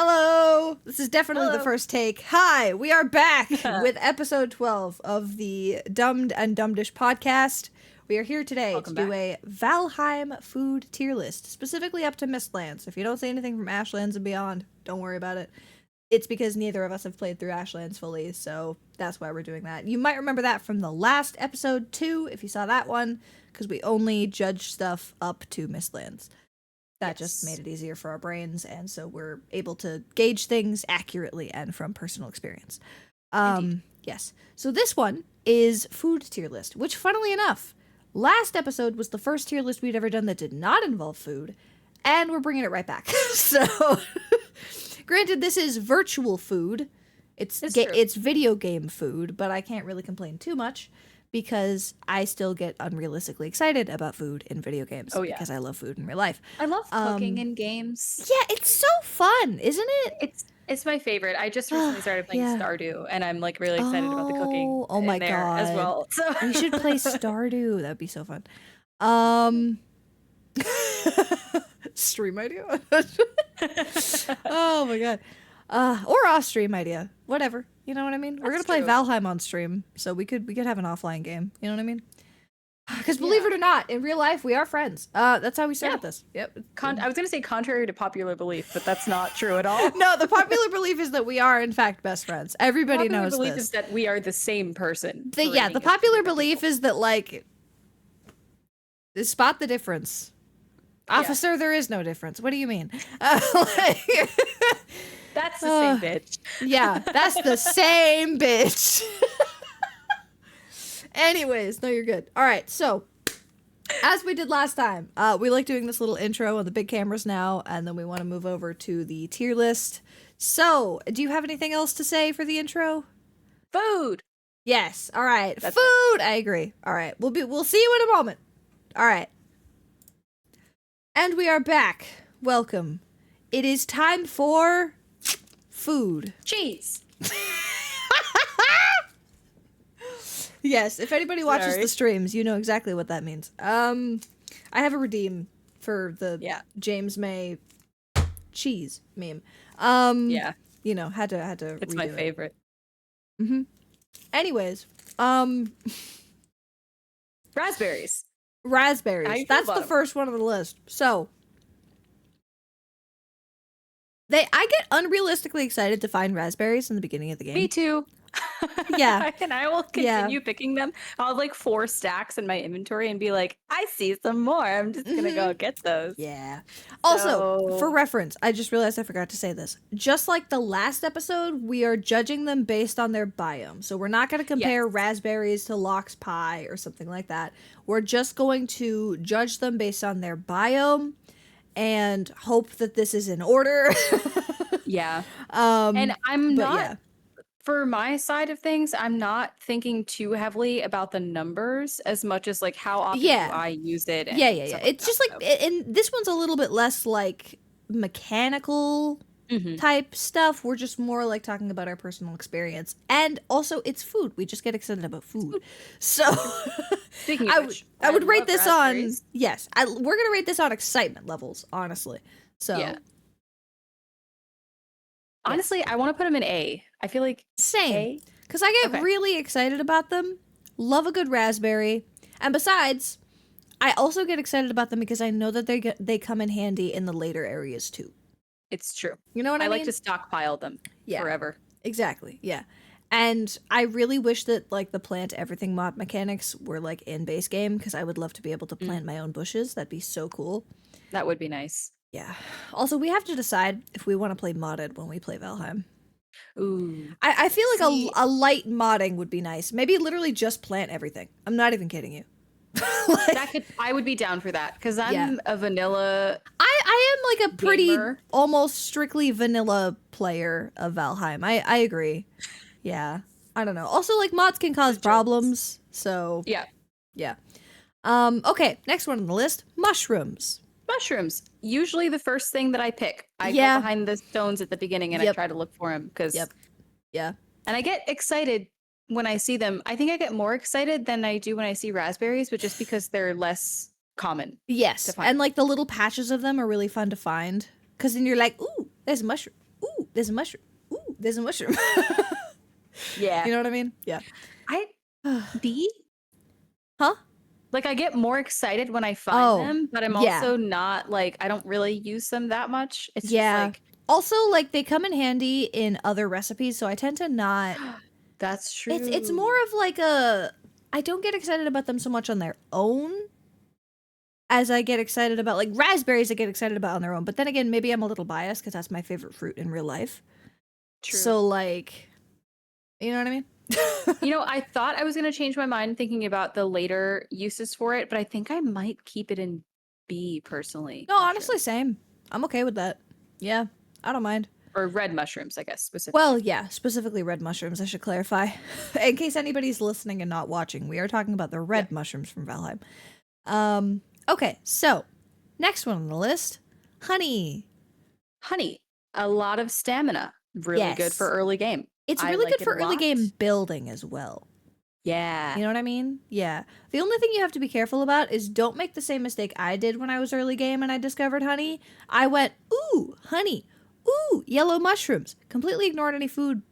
Hello! This is definitely the Hello. first take. Hi, we are back with episode 12 of the Dumd and Dumdish podcast. We are here today Welcome to do back. a Valheim food tier list, specifically up to Mistlands. If you don't see anything from Ashlands and beyond, don't worry about it. It's because neither of us have played through Ashlands fully, so that's why we're doing that. You might remember that from the last episode too, if you saw that one, because we only judge stuff up to Mistlands. That just made it easier for our brains, and so we're able to gauge things accurately and from personal experience. Yes. So this one is food tier list, which funnily enough, last episode was the first tier list we'd ever done that did not involve food, and we're bringing it right back. So, granted, this is virtual food. It's video game food, but I can't really complain too much, because I still get unrealistically excited about food in video games. Oh, yeah. Because I love food in real life. I love cooking in games. Yeah, it's so fun, isn't it? It's my favorite. I just recently started playing Stardew, and I'm like really excited about the cooking. Oh my there god! as well. So we should play Stardew. That'd be so fun. Stream idea. Oh my god. Or off stream idea. Whatever. You know what I mean? We're gonna play Valheim on stream, so we could have an offline game. You know what I mean? Because believe it or not, in real life we are friends. That's how we started this. Yep. I was gonna say contrary to popular belief, but that's not true at all. No, the popular belief is that we are in fact best friends. Everybody knows the popular belief this. is that we are the same person. The popular belief is that like spot the difference. Officer, there is no difference. What do you mean? That's the same bitch. Yeah, that's the same bitch. Anyways, no, you're good. All right, so as we did last time, we like doing this little intro on the big cameras now, and then we want to move over to the tier list. So, do you have anything else to say for the intro? Food. Yes. All right. That's food. I agree. All right. We'll see you in a moment. All right. And we are back. Welcome. It is time for food. Cheese. Yes, if anybody watches the streams, you know exactly what that means. I have a redeem for the James May cheese meme. You know, had to It's my favorite. Mm-hmm. Anyways, raspberries. Raspberries. That's the first one on the list. So I get unrealistically excited to find raspberries in the beginning of the game. Me too. Yeah. And I will continue picking them. I'll have like 4 stacks in my inventory and be like, I see some more. I'm just gonna go get those. Yeah. Also, for reference, I just realized I forgot to say this. Just like the last episode, we are judging them based on their biome. So we're not going to compare raspberries to lox pie or something like that. We're just going to judge them based on their biome and hope that this is in order. Yeah. And I'm not... For my side of things, I'm not thinking too heavily about the numbers as much as like how often do I use it. And It's just like, and this one's a little bit less like mechanical type stuff. We're just more like talking about our personal experience, and also it's food. We just get excited about food. So speaking of which, I would rate this on we're gonna rate this on excitement levels, honestly. So yeah. Honestly, I want to put them in A. I feel like same, because I get really excited about them. Love a good raspberry, and besides, I also get excited about them because I know that they come in handy in the later areas too. It's true. You know what I mean? I like to stockpile them forever. Exactly. Yeah. And I really wish that like the plant everything mod mechanics were like in base game, because I would love to be able to plant my own bushes. That'd be so cool. That would be nice. Yeah. Also, we have to decide if we want to play modded when we play Valheim. Ooh. I feel like a light modding would be nice. Maybe literally just plant everything. I'm not even kidding you. I would be down for that, because I'm a vanilla. I am like a pretty gamer. Almost strictly vanilla player of Valheim. I agree. Yeah. I don't know. Also, like, mods can cause problems, so yeah. Okay, next one on the list, mushrooms. Mushrooms, usually the first thing that I pick. I go behind the stones at the beginning and I try to look for them, because and I get excited when I see them. I think I get more excited than I do when I see raspberries, but just because they're less common. Yes, and like the little patches of them are really fun to find, because then you're like, ooh, there's a mushroom. Ooh, there's a mushroom. Ooh, there's a mushroom. Yeah. You know what I mean? Yeah. Bee? Huh? Like, I get more excited when I find them, but I'm also not, like, I don't really use them that much. It's just, like... Also, like, they come in handy in other recipes, so I tend to not... That's true. It's more of, like, a... I don't get excited about them so much on their own as I get excited about, like, raspberries I get excited about on their own. But then again, maybe I'm a little biased because that's my favorite fruit in real life. True. So, like, you know what I mean? You know, I thought I was going to change my mind thinking about the later uses for it, but I think I might keep it in B personally. No, honestly, same. I'm okay with that. Yeah, I don't mind. Or red mushrooms, I guess, specifically. Well, yeah, specifically red mushrooms, I should clarify. In case anybody's listening and not watching, we are talking about the red mushrooms from Valheim. Okay, so, next one on the list, honey. Honey, a lot of stamina. Really good for early game. It's really good for early game building as well. Yeah. You know what I mean? Yeah. The only thing you have to be careful about is don't make the same mistake I did when I was early game and I discovered honey. I went, ooh, honey. Ooh, yellow mushrooms. Completely ignored any food,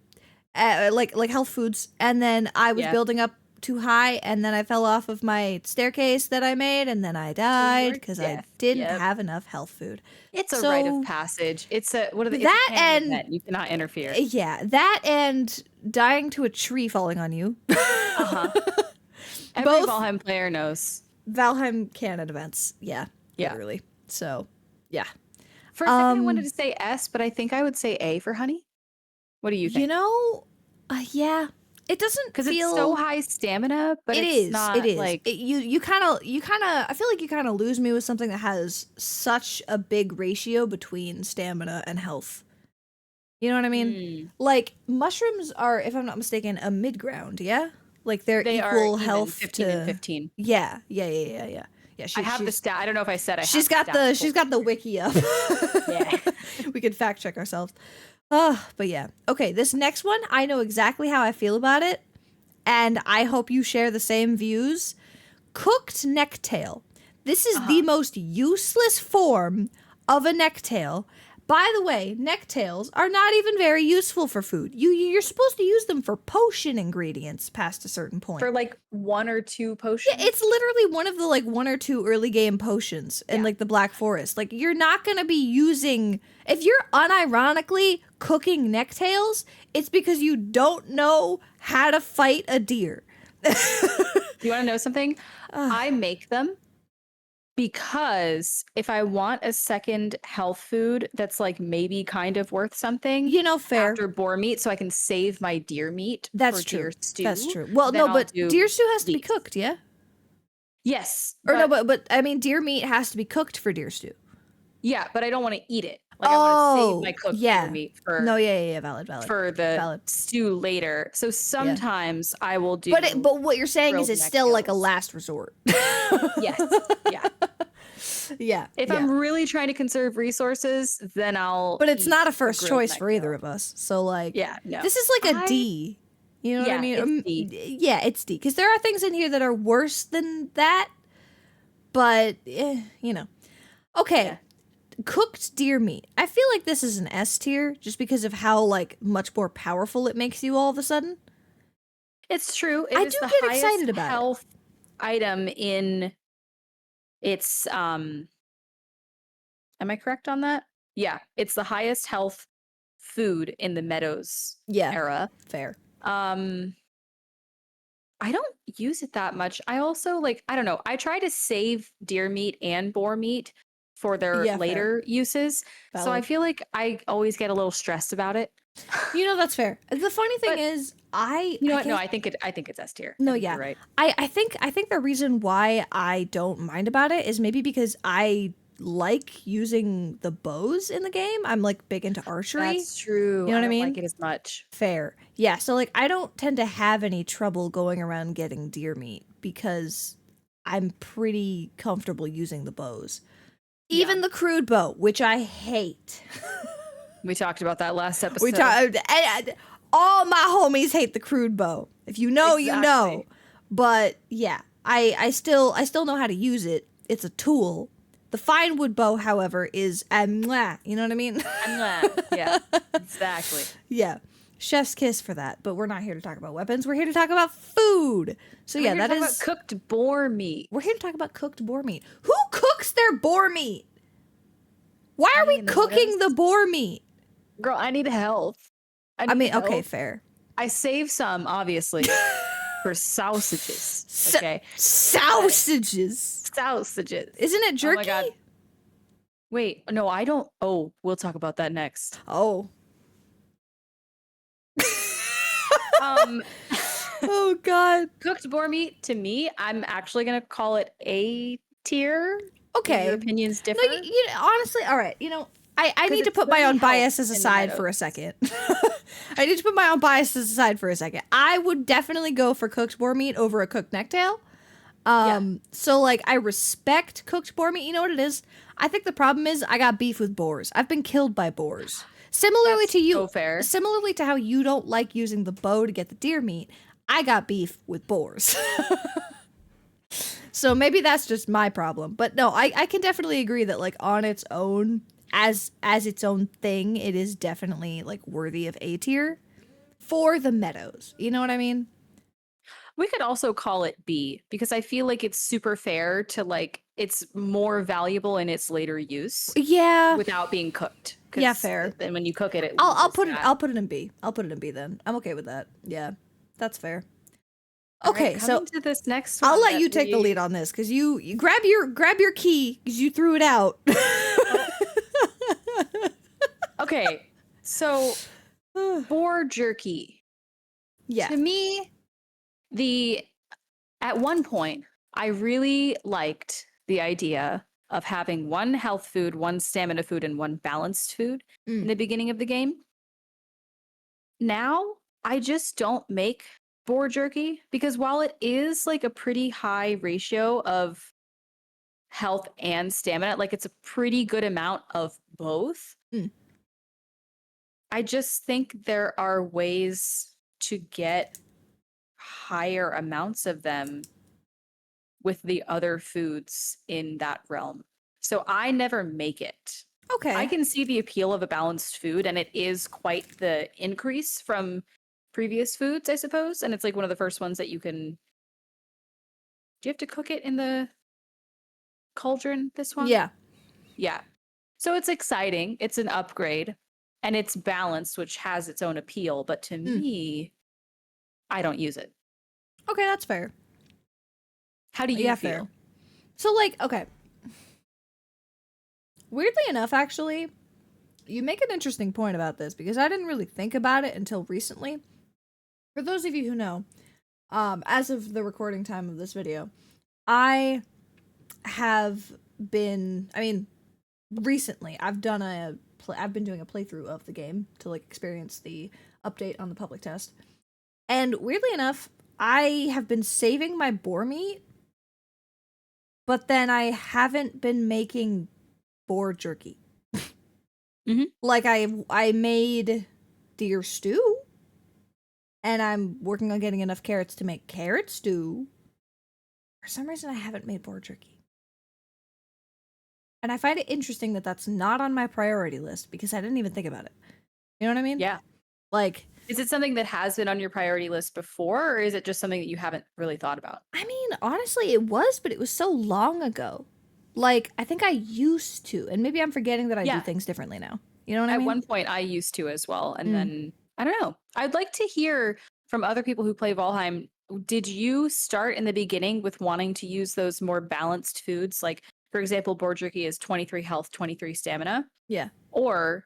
like health foods. And then I was building up too high, and then I fell off of my staircase that I made, and then I died because I didn't have enough health food. It's a rite of passage. It's a that and event. You cannot interfere. Yeah, that and dying to a tree falling on you. Every Valheim player knows. Valheim canon events. Yeah, literally. So, yeah. For a second, I wanted to say S, but I think I would say A for honey. What do you think? You know, yeah. It doesn't because it's so high stamina, but it's not like you kind of. I feel like you kind of lose me with something that has such a big ratio between stamina and health. You know what I mean? Like mushrooms are, if I'm not mistaken, a mid ground. Yeah, like they equal health 15 and 15. Yeah. I have the stat. I don't know if I said I. She's got the wiki up. Yeah, we could fact check ourselves. But yeah. Okay, this next one, I know exactly how I feel about it, and I hope you share the same views. Cooked necktail. This is the most useless form of a necktail. By the way, necktails are not even very useful for food. You're supposed to use them for potion ingredients past a certain point. For like 1 or 2 potions? Yeah, it's literally one of the like 1 or 2 early game potions in like the Black Forest. Like you're not going to be using, if you're unironically cooking necktails, it's because you don't know how to fight a deer. You want to know something? I make them because if I want a second health food that's like maybe kind of worth something, fair after boar meat, so I can save my deer meat. That's for true. Deer stew. That's true. Well, no, but deer stew has to be cooked, yeah. Yes. But I mean, deer meat has to be cooked for deer stew. Yeah, but I don't want to eat it. Like I want to save my cooked deer meat for valid for the stew later. So sometimes I will do. But what you're saying is it's still like a last resort. Yes. Yeah. Yeah. If I'm really trying to conserve resources, then I'll. But it's not a first choice for either of us. So like, no. This is like a D. You know what I mean? It's D. Yeah, it's D because there are things in here that are worse than that. But okay. Yeah. Cooked deer meat. I feel like this is an S tier just because of how like much more powerful it makes you all of a sudden. It's true. I do get excited about health item in its am I correct on that? Yeah, it's the highest health food in the Meadows era. Fair. I don't use it that much. I also I don't know. I try to save deer meat and boar meat for their later uses. Valid. So I feel like I always get a little stressed about it. That's fair. The funny thing is I think it's S tier. No, yeah. You're right. I think the reason why I don't mind about it is maybe because I like using the bows in the game. I'm like big into archery. That's true. You know what I mean? I don't like it as much. Fair. Yeah, so like I don't tend to have any trouble going around getting deer meat because I'm pretty comfortable using the bows. Even the crude bow, which I hate. We talked about that last episode. All my homies hate the crude bow. If you know, you know. But yeah, I still know how to use it. It's a tool. The fine wood bow, however, is mwah, you know what I mean? Yeah, exactly. Yeah. Chef's kiss for that, but we're not here to talk about weapons. We're here to talk about food. So yeah, that is about cooked boar meat. We're here to talk about cooked boar meat. Who cooks their boar meat? Why are we cooking the boar meat? Girl, I need help. I mean, okay, fair. I save some, obviously, for sausages. Okay. Sausages. Isn't it jerky? Oh my God. Wait, no, I don't. Oh, we'll talk about that next. Oh. Oh God. Cooked boar meat, to me, I'm actually gonna call it A tier. Okay. Your opinions differ. No, honestly, all right. I need to put my own biases aside for a second. I need to put my own biases aside for a second. I would definitely go for cooked boar meat over a cooked necktail. So like I respect cooked boar meat. You know what it is? I think the problem is I got beef with boars. I've been killed by boars. Similarly That's to you, so fair. Similarly to how you don't like using the bow to get the deer meat, I got beef with boars. So maybe that's just my problem. But no, I can definitely agree that like on its own, as its own thing, it is definitely like worthy of A tier for the meadows. You know what I mean? We could also call it B because I feel like it's super fair to like it's more valuable in its later use. Yeah. Without being cooked. Yeah, fair. Then when you cook it, I'll put it in B. I'll put it in B then. I'm okay with that. Yeah. That's fair. Okay, right, so to this next one, I'll let you take the lead on this because you grab your key because you threw it out. Okay, so boar jerky. Yeah. To me, at one point, I really liked the idea of having one health food, one stamina food, and one balanced food in the beginning of the game. Now, I just don't make boar jerky because while it is like a pretty high ratio of health and stamina, like it's a pretty good amount of both. I just think there are ways to get higher amounts of them with the other foods in that realm. So I never make it. Okay. I can see the appeal of a balanced food, and it is quite the increase from previous foods, I suppose. And it's like one of the first ones that you can. Do you have to cook it in the cauldron, this one? Yeah. Yeah. So it's exciting. It's an upgrade. And it's balanced, which has its own appeal. But to me, I don't use it. Okay, that's fair. How do you feel? Fair. So, like, okay. Weirdly enough, actually, you make an interesting point about this because I didn't really think about it until recently. For those of you who know, as of the recording time of this video, I have been, recently, I've been doing a playthrough of the game to, like, experience the update on the public test. And weirdly enough, I have been saving my boar meat, but then I haven't been making boar jerky. Like, I made deer stew, and I'm working on getting enough carrots to make carrot stew. For some reason, I haven't made boar jerky. And I find it interesting that that's not on my priority list because I didn't even think about it. You know what I mean? Yeah. Like, is it something that has been on your priority list before, or is it just something that you haven't really thought about? I mean, honestly, it was, but it was so long ago. Like, I think I used to, and maybe I'm forgetting that I do things differently now. You know what I mean? At one point, I used to as well, and then, I don't know. I'd like to hear from other people who play Valheim. Did you start in the beginning with wanting to use those more balanced foods? Like, for example, boar jerky is 23 health, 23 stamina. Yeah. Or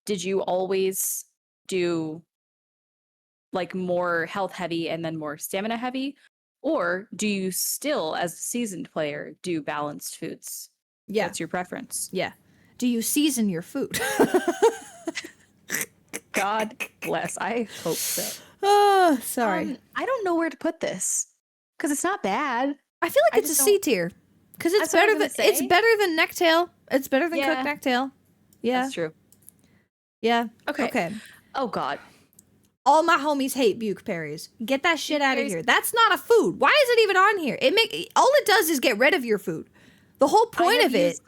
did you always do like more health heavy and then more stamina heavy? Or do you still, as a seasoned player, do balanced foods? Yeah. What's your preference? Yeah. Do you season your food? God bless. I hope so. Oh, sorry. I don't know where to put this because it's not bad. I feel like it's a C tier because it's better than necktail. It's better than cooked necktail. Yeah, that's true. Yeah. Okay. Oh God. All my homies hate buke berries. Get that shit out of here. That's not a food. Why is it even on here? All it does is get rid of your food. The whole point of it.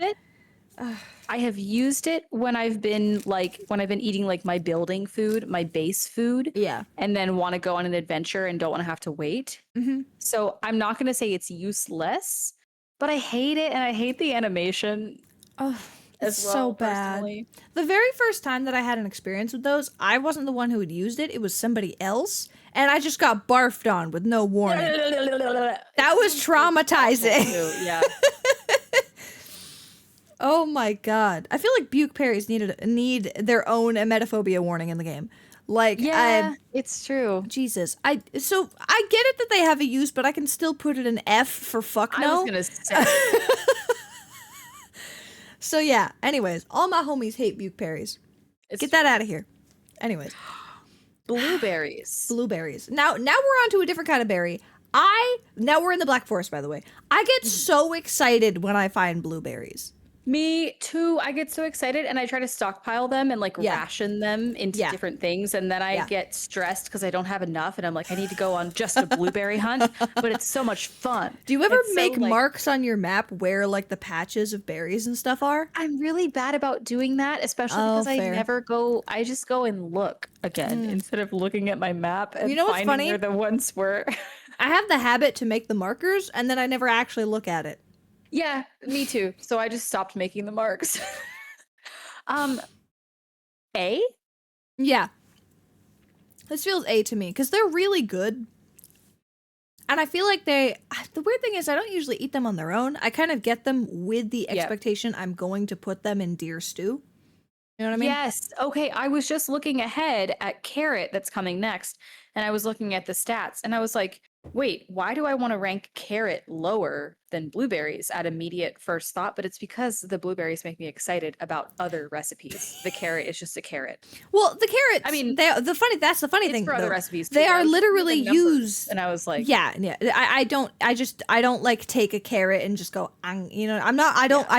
I have used it when I've been eating like my building food, my base food. Yeah. And then want to go on an adventure and don't want to have to wait. Mm-hmm. So I'm not going to say it's useless, but I hate it and I hate the animation. Oh, it's so bad. Personally. The very first time that I had an experience with those, I wasn't the one who had used it. It was somebody else. And I just got barfed on with no warning. That was traumatizing. Yeah. Oh my god. I feel like Buke Parries need their own emetophobia warning in the game. Like, yeah, it's true. Jesus. I get it that they have a use, but I can still put it an F for fuck no. I was gonna say. So yeah, anyways, all my homies hate Buke Parries. Get that out of here. Anyways. Blueberries. Blueberries. Now we're on to a different kind of berry. Now we're in the Black Forest, by the way. I get so excited when I find blueberries. Me too. I get so excited and I try to stockpile them and like ration them into different things. And then I get stressed because I don't have enough. And I'm like, I need to go on just a blueberry hunt. But it's so much fun. Do you ever make marks on your map where like the patches of berries and stuff are? I'm really bad about doing that, especially because I never go. I just go and look again instead of looking at my map and what's funny? Where the ones were. I have the habit to make the markers and then I never actually look at it. Yeah, me too. So I just stopped making the marks. A? Yeah. This feels A to me because they're really good. And I feel like the weird thing is I don't usually eat them on their own. I kind of get them with the expectation I'm going to put them in deer stew. You know what I mean? Yes. Okay. I was just looking ahead at carrot that's coming next. And I was looking at the stats and I was like, wait, why do I want to rank carrot lower than blueberries at immediate first thought? But it's because the blueberries make me excited about other recipes. The carrot is just a carrot. Well, the carrots, I mean, that's the funny thing. For other recipes, they are literally used. And I was like, yeah. I don't like take a carrot and just go, I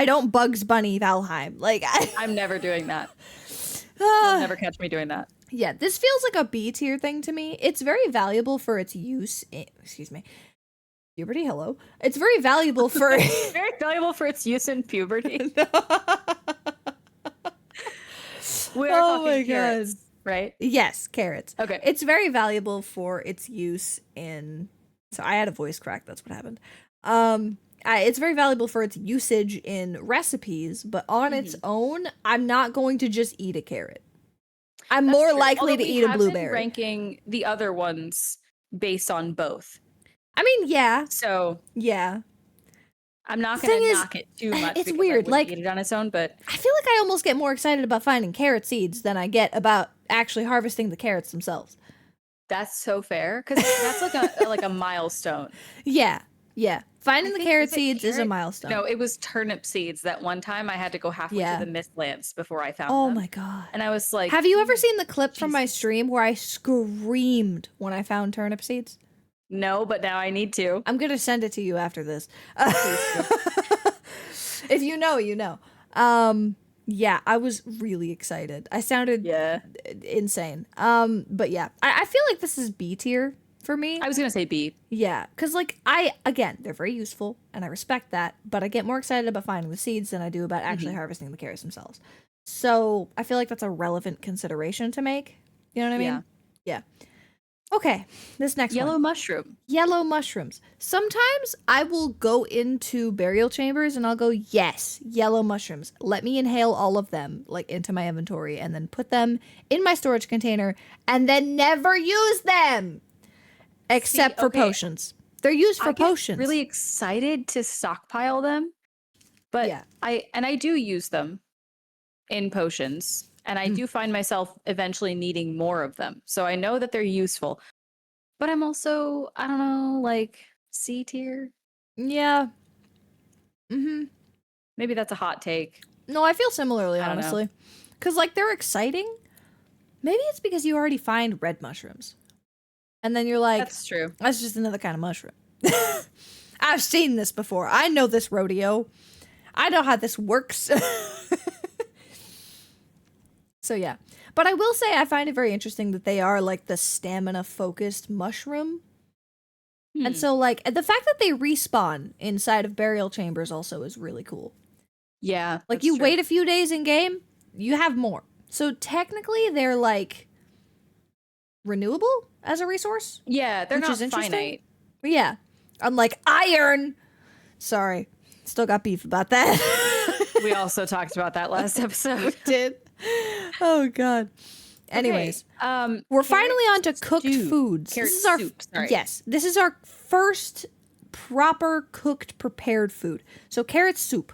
don't Bugs Bunny Valheim. Like, I'm never doing that. You'll never catch me doing that. Yeah, this feels like a B tier thing to me. It's very valuable for its use. Excuse me. Puberty, hello. It's very valuable for very valuable for its use in puberty. We're talking carrots, right? Yes, carrots. Okay. It's very valuable for its use in. So I had a voice crack. That's what happened. It's very valuable for its usage in recipes, but on its own, I'm not going to just eat a carrot. I'm more likely to eat a blueberry. Been ranking the other ones based on both. I mean, yeah. So yeah, I'm not going to knock it too much. It's weird. Like, eat it on its own, but I feel like I almost get more excited about finding carrot seeds than I get about actually harvesting the carrots themselves. That's so fair because that's like a milestone. Yeah. Finding the carrot seeds is a milestone. No, it was turnip seeds. That one time I had to go halfway to the Mistlands before I found them. Oh my god. And I was like, have you ever seen the clip from my stream where I screamed when I found turnip seeds? No, but now I need to. I'm going to send it to you after this. If you know, you know. Yeah, I was really excited. I sounded insane. But yeah, I feel like this is B tier for me. I was gonna say B. Yeah, because like they're very useful and I respect that, but I get more excited about finding the seeds than I do about actually harvesting the carrots themselves. So I feel like that's a relevant consideration to make. You know what I mean? Yeah. Okay, this next yellow one. mushroom. Yellow mushrooms. Sometimes I will go into burial chambers and I'll go, yes, yellow mushrooms. Let me inhale all of them, like, into my inventory and then put them in my storage container and then never use them. Except for potions. They're used for potions. I'm really excited to stockpile them. But I do use them in potions. And I do find myself eventually needing more of them. So I know that they're useful. But I'm also, I don't know, like C tier. Yeah. Maybe that's a hot take. No, I feel similarly, honestly. Because, like, they're exciting. Maybe it's because you already find red mushrooms. And then you're like, that's true. That's just another kind of mushroom. I've seen this before. I know this rodeo. I know how this works. So yeah, but I will say I find it very interesting that they are like the stamina focused mushroom. And so, like, the fact that they respawn inside of burial chambers also is really cool. Yeah. Like, you wait a few days in game, you have more. So technically, they're like renewable as a resource. Yeah, they're not finite. But yeah, unlike iron. Sorry, still got beef about that. We also talked about that last episode. We did. Oh god. Anyways, we're finally on to cooked foods. This is our soup, yes. This is our first proper cooked prepared food. So carrot soup.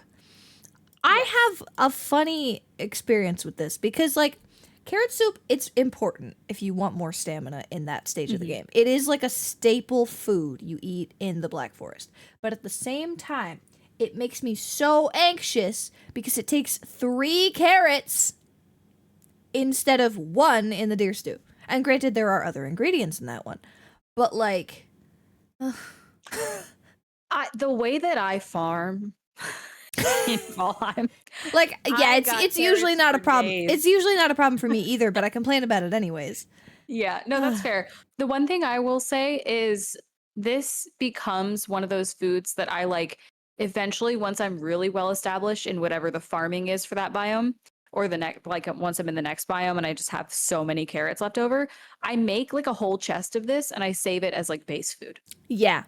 I have a funny experience with this because, like, carrot soup, it's important if you want more stamina in that stage of the game. It is like a staple food you eat in the Black Forest. But at the same time, it makes me so anxious because it takes 3 carrots instead of 1 in the deer stew. And granted, there are other ingredients in that one. But, like... the way that I farm... in Valheim. Like, yeah, it's usually not a problem. It's usually not a problem for me either, but I complain about it anyways. Yeah, no, that's fair. The one thing I will say is this becomes one of those foods that I like eventually once I'm really well established in whatever the farming is for that biome, or the next, like once I'm in the next biome and I just have so many carrots left over, I make like a whole chest of this and I save it as like base food. Yeah.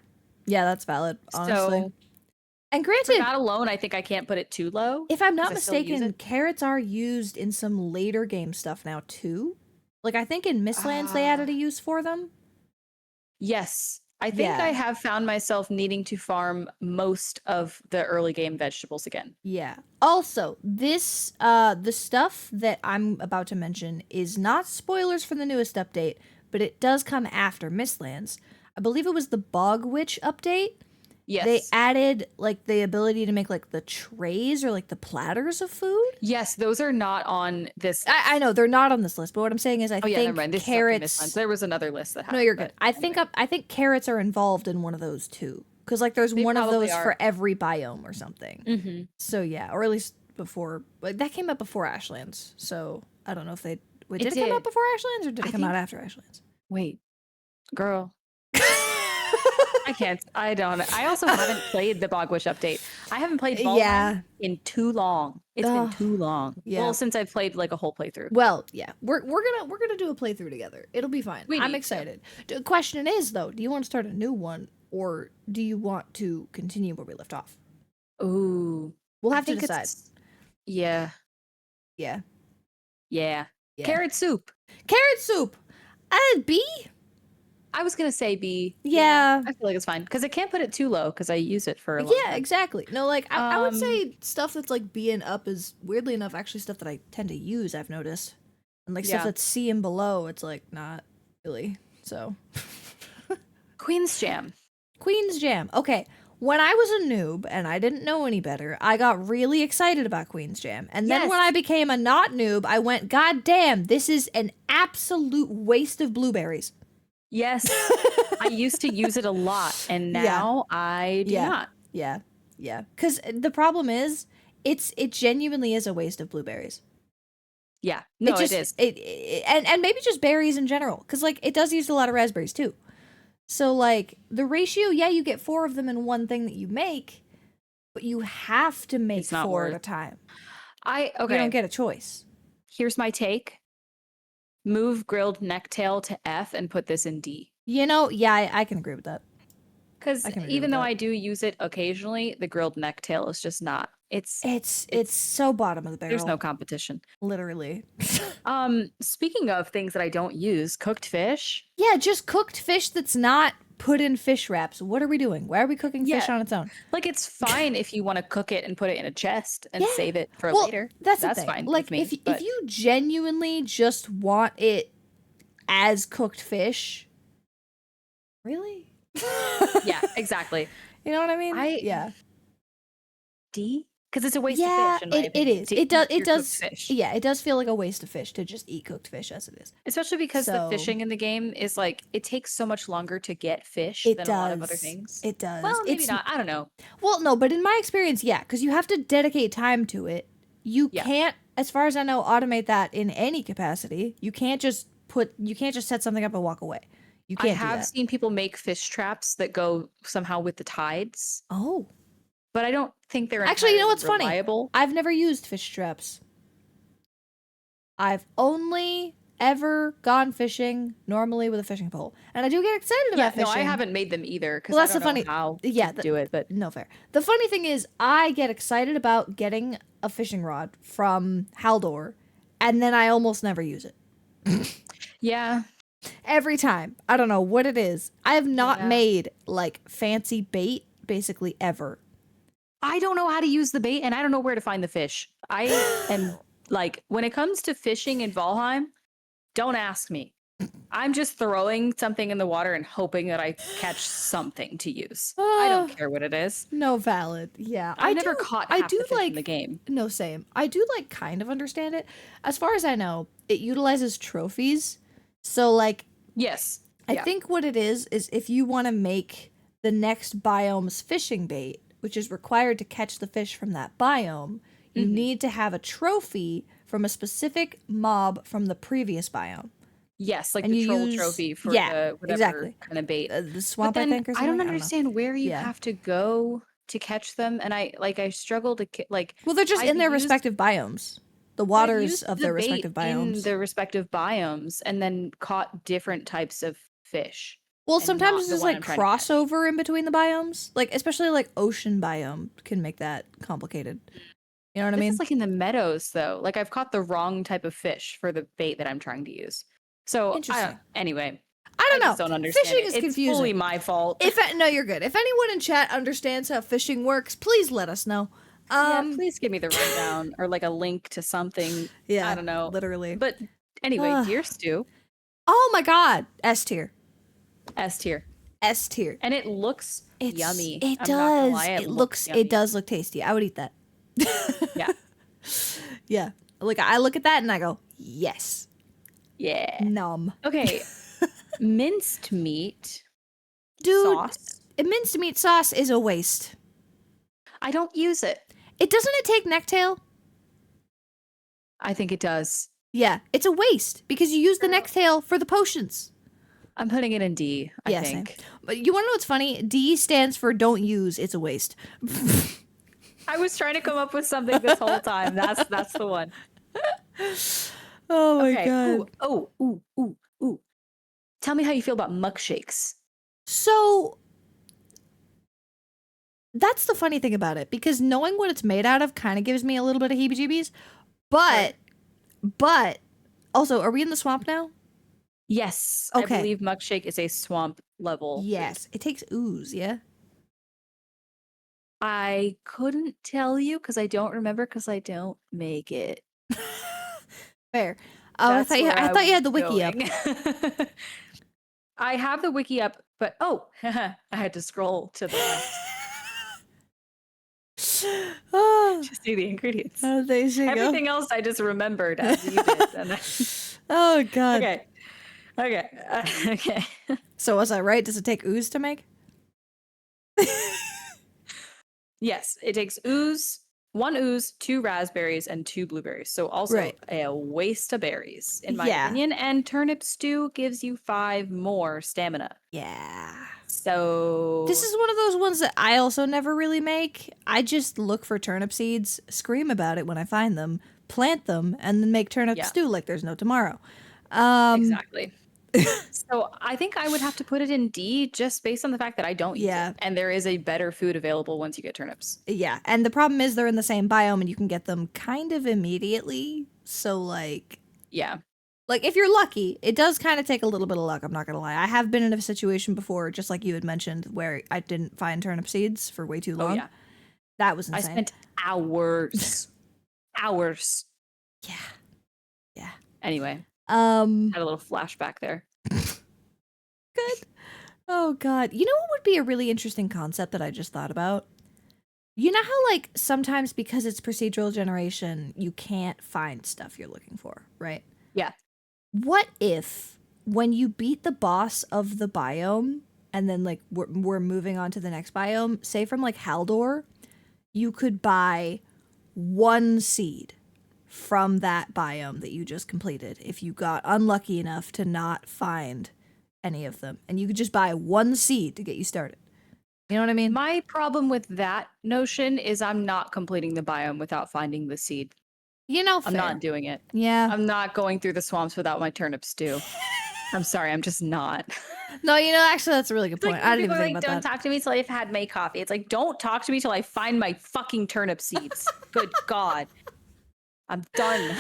Yeah, that's valid, honestly. So, and granted, for that alone, I think I can't put it too low. If I'm not mistaken, carrots are used in some later game stuff now too. Like, I think in Mistlands they added a use for them. Yes. I think I have found myself needing to farm most of the early game vegetables again. Yeah. Also, this the stuff that I'm about to mention is not spoilers for the newest update, but it does come after Mistlands. I believe it was the Bog Witch update. Yes. They added, like, the ability to make, like, the trays or, like, the platters of food. Yes, those are not on this. I know, they're not on this list, but what I'm saying is I think never mind. This carrots... There was another list that had No, you're good. I think carrots are involved in one of those, too. Because, like, there's one of those for every biome or something. Mm-hmm. So, yeah, or at least before... But that came out before Ashlands, so I don't know if they... Wait, did it come out before Ashlands, or did it come out after Ashlands? Wait. Girl... I can't. I don't. I also haven't played the Bog Witch update. I haven't played Valheim in too long. It's been too long. Yeah. Well, since I've played like a whole playthrough. Well, yeah, we're gonna do a playthrough together. It'll be fine. I'm excited. The question is though, do you want to start a new one or do you want to continue where we left off? Ooh, we'll have to decide. Yeah. Carrot soup. Carrot soup. B. I was gonna say B. Yeah. I feel like it's fine because I can't put it too low because I use it for a long time. Exactly. No, like I would say stuff that's like B and up is weirdly enough actually stuff that I tend to use. I've noticed, and like stuff that's C and below, it's like not really. So, Queen's Jam. Queen's Jam. Okay. When I was a noob and I didn't know any better, I got really excited about Queen's Jam. And then when I became a not noob, I went, God damn, this is an absolute waste of blueberries. Yes, I used to use it a lot, and now I do not. Yeah. Because the problem is, it genuinely is a waste of blueberries. Yeah, no, it is. And maybe just berries in general, because like it does use a lot of raspberries too. So like the ratio, you get 4 of them in one thing that you make, but you have to make 4 at a time. You don't get a choice. Here's my take. Move grilled necktail to F and put this in D. You know, I can agree with that. Because even though I do use it occasionally, the grilled necktail is just not. It's so bottom of the barrel. There's no competition. Literally. Speaking of things that I don't use, cooked fish. Yeah, just cooked fish that's not put in fish wraps. What are we doing? Why are we cooking fish on its own? Like, it's fine if you want to cook it and put it in a chest and save it for later. That's fine. Like, with me, if you genuinely just want it as cooked fish, really? Yeah, exactly. You know what I mean? D? Because it's a waste of fish. In my opinion. It is. It does. Fish. Yeah, it does feel like a waste of fish to just eat cooked fish as it is. Especially because the fishing in the game is like, it takes so much longer to get fish than a lot of other things. It does. Well, maybe not. I don't know. Well, no, but in my experience, because you have to dedicate time to it. You can't, as far as I know, automate that in any capacity. You can't just set something up and walk away. You can't I do have that. seen people make fish traps that go somehow with the tides. Oh. But I don't think they're actually, you know what's reliable. funny? I've never used fish traps. I've only ever gone fishing normally with a fishing pole, and I do get excited about fishing. No, I haven't made them either because that's I don't know how to do it. But no fair. The funny thing is, I get excited about getting a fishing rod from Haldor, and then I almost never use it. Yeah. Every time. I don't know what it is. I have not made like fancy bait basically ever. I don't know how to use the bait, and I don't know where to find the fish. I am like, when it comes to fishing in Valheim, don't ask me. I'm just throwing something in the water and hoping that I catch something to use. I don't care what it is. No, valid. Yeah. I never caught half the fish in the game. No, same. I do like kind of understand it. As far as I know, it utilizes trophies. So like, yes. I think what it is if you want to make the next biome's fishing bait, which is required to catch the fish from that biome, you need to have a trophy from a specific mob from the previous biome. Yes, like the troll trophy for the whatever kind of bait. The swamp, I think, or something. I don't understand where you have to go to catch them, and I struggle to Well, they're just in their respective biomes. The waters of their respective biomes. In their respective biomes, and then caught different types of fish. Well, sometimes there's like crossover in between the biomes. Like, especially like ocean biome can make that complicated. You know what I mean? It's like in the meadows, though. Like, I've caught the wrong type of fish for the bait that I'm trying to use. So, anyway. I don't know. Just don't understand fishing is confusing. It's fully my fault. No, you're good. If anyone in chat understands how fishing works, please let us know. Please give me the rundown or like a link to something. Yeah, I don't know. Literally. But anyway, deer stew. Oh my god. S tier. S tier. S tier. And it looks yummy. It does. It does look tasty. I would eat that. Yeah. Yeah. Like, I look at that and I go, yes. Yeah. Nom. Okay. Minced meat. Dude, sauce. Minced meat sauce is a waste. I don't use it. Doesn't it take necktail? I think it does. Yeah, it's a waste because you use the necktail for the potions. I'm putting it in D, I think. Same. But you want to know what's funny? D stands for don't use, it's a waste. I was trying to come up with something this whole time. That's the one. Oh my god. Ooh. Tell me how you feel about muck shakes. So that's the funny thing about it, because knowing what it's made out of kind of gives me a little bit of heebie-jeebies. But also, are we in the swamp now? Yes. Okay. I believe muck shake is a swamp level. Yes. It takes ooze, yeah? I couldn't tell you because I don't remember because I don't make it. Fair. I thought you had the wiki up. I have the wiki up, but I had to scroll to the left. To see the ingredients. Oh, there you go. Everything else I just remembered as you did. And oh god. Okay. So was I right? Does it take ooze to make? Yes, it takes ooze, 1 ooze, 2 raspberries, and 2 blueberries. So also a waste of berries, in my opinion. And turnip stew gives you 5 more stamina. Yeah. So this is one of those ones that I also never really make. I just look for turnip seeds, scream about it when I find them, plant them, and then make turnip stew like there's no tomorrow. Exactly. So I think I would have to put it in D just based on the fact that I don't use it. And there is a better food available once you get turnips. Yeah. And the problem is they're in the same biome and you can get them kind of immediately. So like, yeah. Like, if you're lucky, it does kind of take a little bit of luck, I'm not going to lie. I have been in a situation before, just like you had mentioned, where I didn't find turnip seeds for way too long. Oh, yeah. That was insane. I spent hours. Hours. Yeah. Yeah. Anyway. Had a little flashback there. Good. Oh, God. You know what would be a really interesting concept that I just thought about? You know how, like, sometimes because it's procedural generation, you can't find stuff you're looking for, right? Yeah. What if when you beat the boss of the biome and then like we're moving on to the next biome, say from like Haldor, you could buy 1 seed from that biome that you just completed if you got unlucky enough to not find any of them, and you could just buy one seed to get you started. You know what I mean? My problem with that notion is I'm not completing the biome without finding the seed. You know, I'm not doing it. Yeah. I'm not going through the swamps without my turnip stew. I'm sorry, I'm just not. No, actually, that's a really good point. Like, I didn't even think about don't talk to me till I've had my coffee. It's like, don't talk to me till I find my fucking turnip seeds. Good God. I'm done.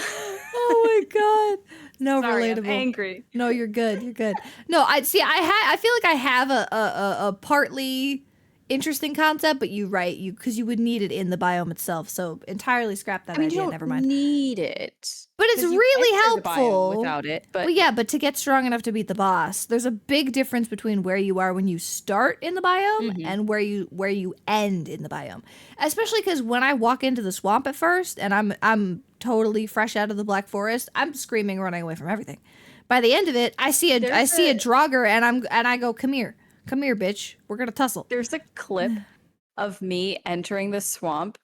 Oh my God. No, sorry, relatable. I'm angry. No, you're good. You're good. No, I feel like I have a partly interesting concept, but you're right. Because you would need it in the biome itself. So entirely scrap that idea. Never mind. Need it. But it's really helpful without it. But well, yeah, but to get strong enough to beat the boss, there's a big difference between where you are when you start in the biome and where you end in the biome. Especially because when I walk into the swamp at first, and I'm totally fresh out of the Black Forest, I'm screaming, running away from everything. By the end of it, I see a Draugr, and I go, come here, bitch, we're gonna tussle. There's a clip of me entering the swamp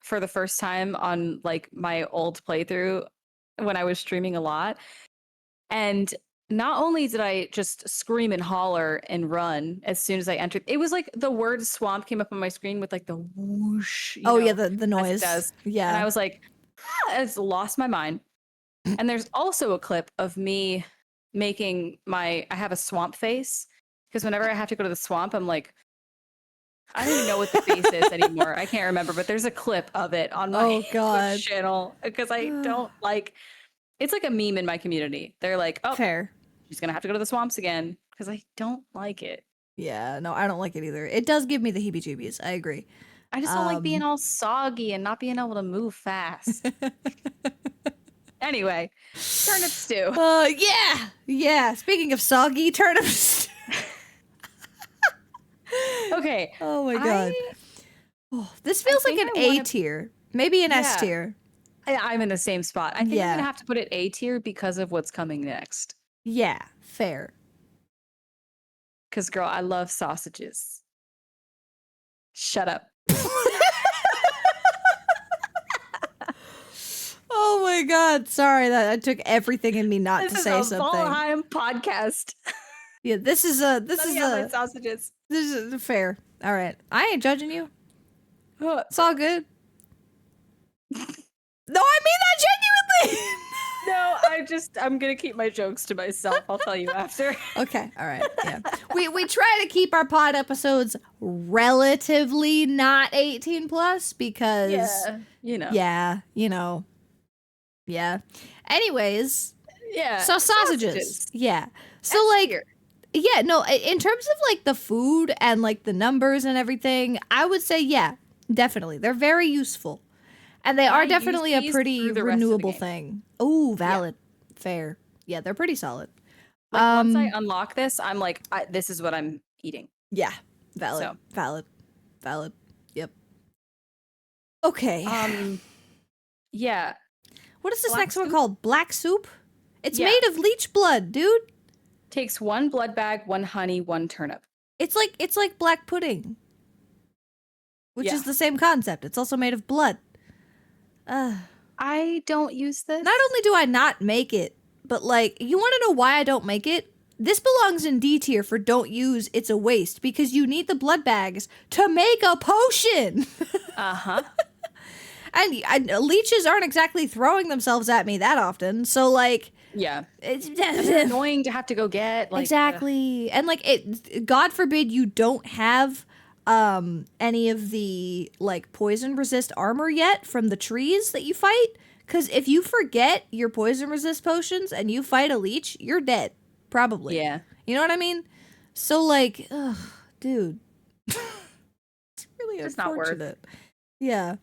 for the first time on like my old playthrough when I was streaming a lot. And not only did I just scream and holler and run as soon as I entered, it was like the word swamp came up on my screen with like the whoosh. Yeah, the noise. Yeah. And I was like, I just lost my mind. And there's also a clip of me making I have a swamp face because whenever I have to go to the swamp, I'm like, I don't even know what the face is anymore. I can't remember, but there's a clip of it on my Twitch channel because I don't like. It's like a meme in my community. They're like, "Oh, fair. She's gonna have to go to the swamps again," because I don't like it. Yeah, no, I don't like it either. It does give me the heebie-jeebies. I agree. I just don't like being all soggy and not being able to move fast. Anyway, turnip stew. Yeah. Speaking of soggy, turnip stew. Okay. Oh my God. This feels like an A tier, maybe an S tier. I'm in the same spot. I think I'm gonna have to put it A tier because of what's coming next. Yeah, fair. Because girl, I love sausages. Shut up. Oh my God. Sorry that I took everything in me not to say something. This is a Valheim podcast. Yeah, this is sausages. This is fair. All right. I ain't judging you. It's all good. No, I mean that genuinely. No, I'm gonna keep my jokes to myself. I'll tell you after. Okay, all right, yeah. We try to keep our pod episodes relatively not 18 plus because yeah. Anyways, So sausages. Yeah. So like, yeah, no. In terms of like the food and like the numbers and everything, I would say definitely they're very useful. And they are definitely a pretty renewable thing. Oh, valid. Yeah. Fair. Yeah, they're pretty solid. Like, once I unlock this, I'm like, this is what I'm eating. Yeah. Valid. Valid. Yep. Okay. Yeah. What is this next one called? Black soup? It's made of leech blood, dude. Takes 1 blood bag, 1 honey, 1 turnip. It's like black pudding. Which is the same concept. It's also made of blood. I don't use this. Not only do I not make it, but like, you want to know why I don't make it? This belongs in D tier for don't use, it's a waste, because you need the blood bags to make a potion. Uh-huh. And leeches aren't exactly throwing themselves at me that often, so like... Yeah. It's annoying to have to go get. Like, exactly. And like, God forbid you don't have... any of the like poison resist armor yet from the trees that you fight, because if you forget your poison resist potions and you fight a leech, you're dead, probably. Yeah, you know what I mean. So like, dude, it's really just unfortunate. Not worth. Yeah,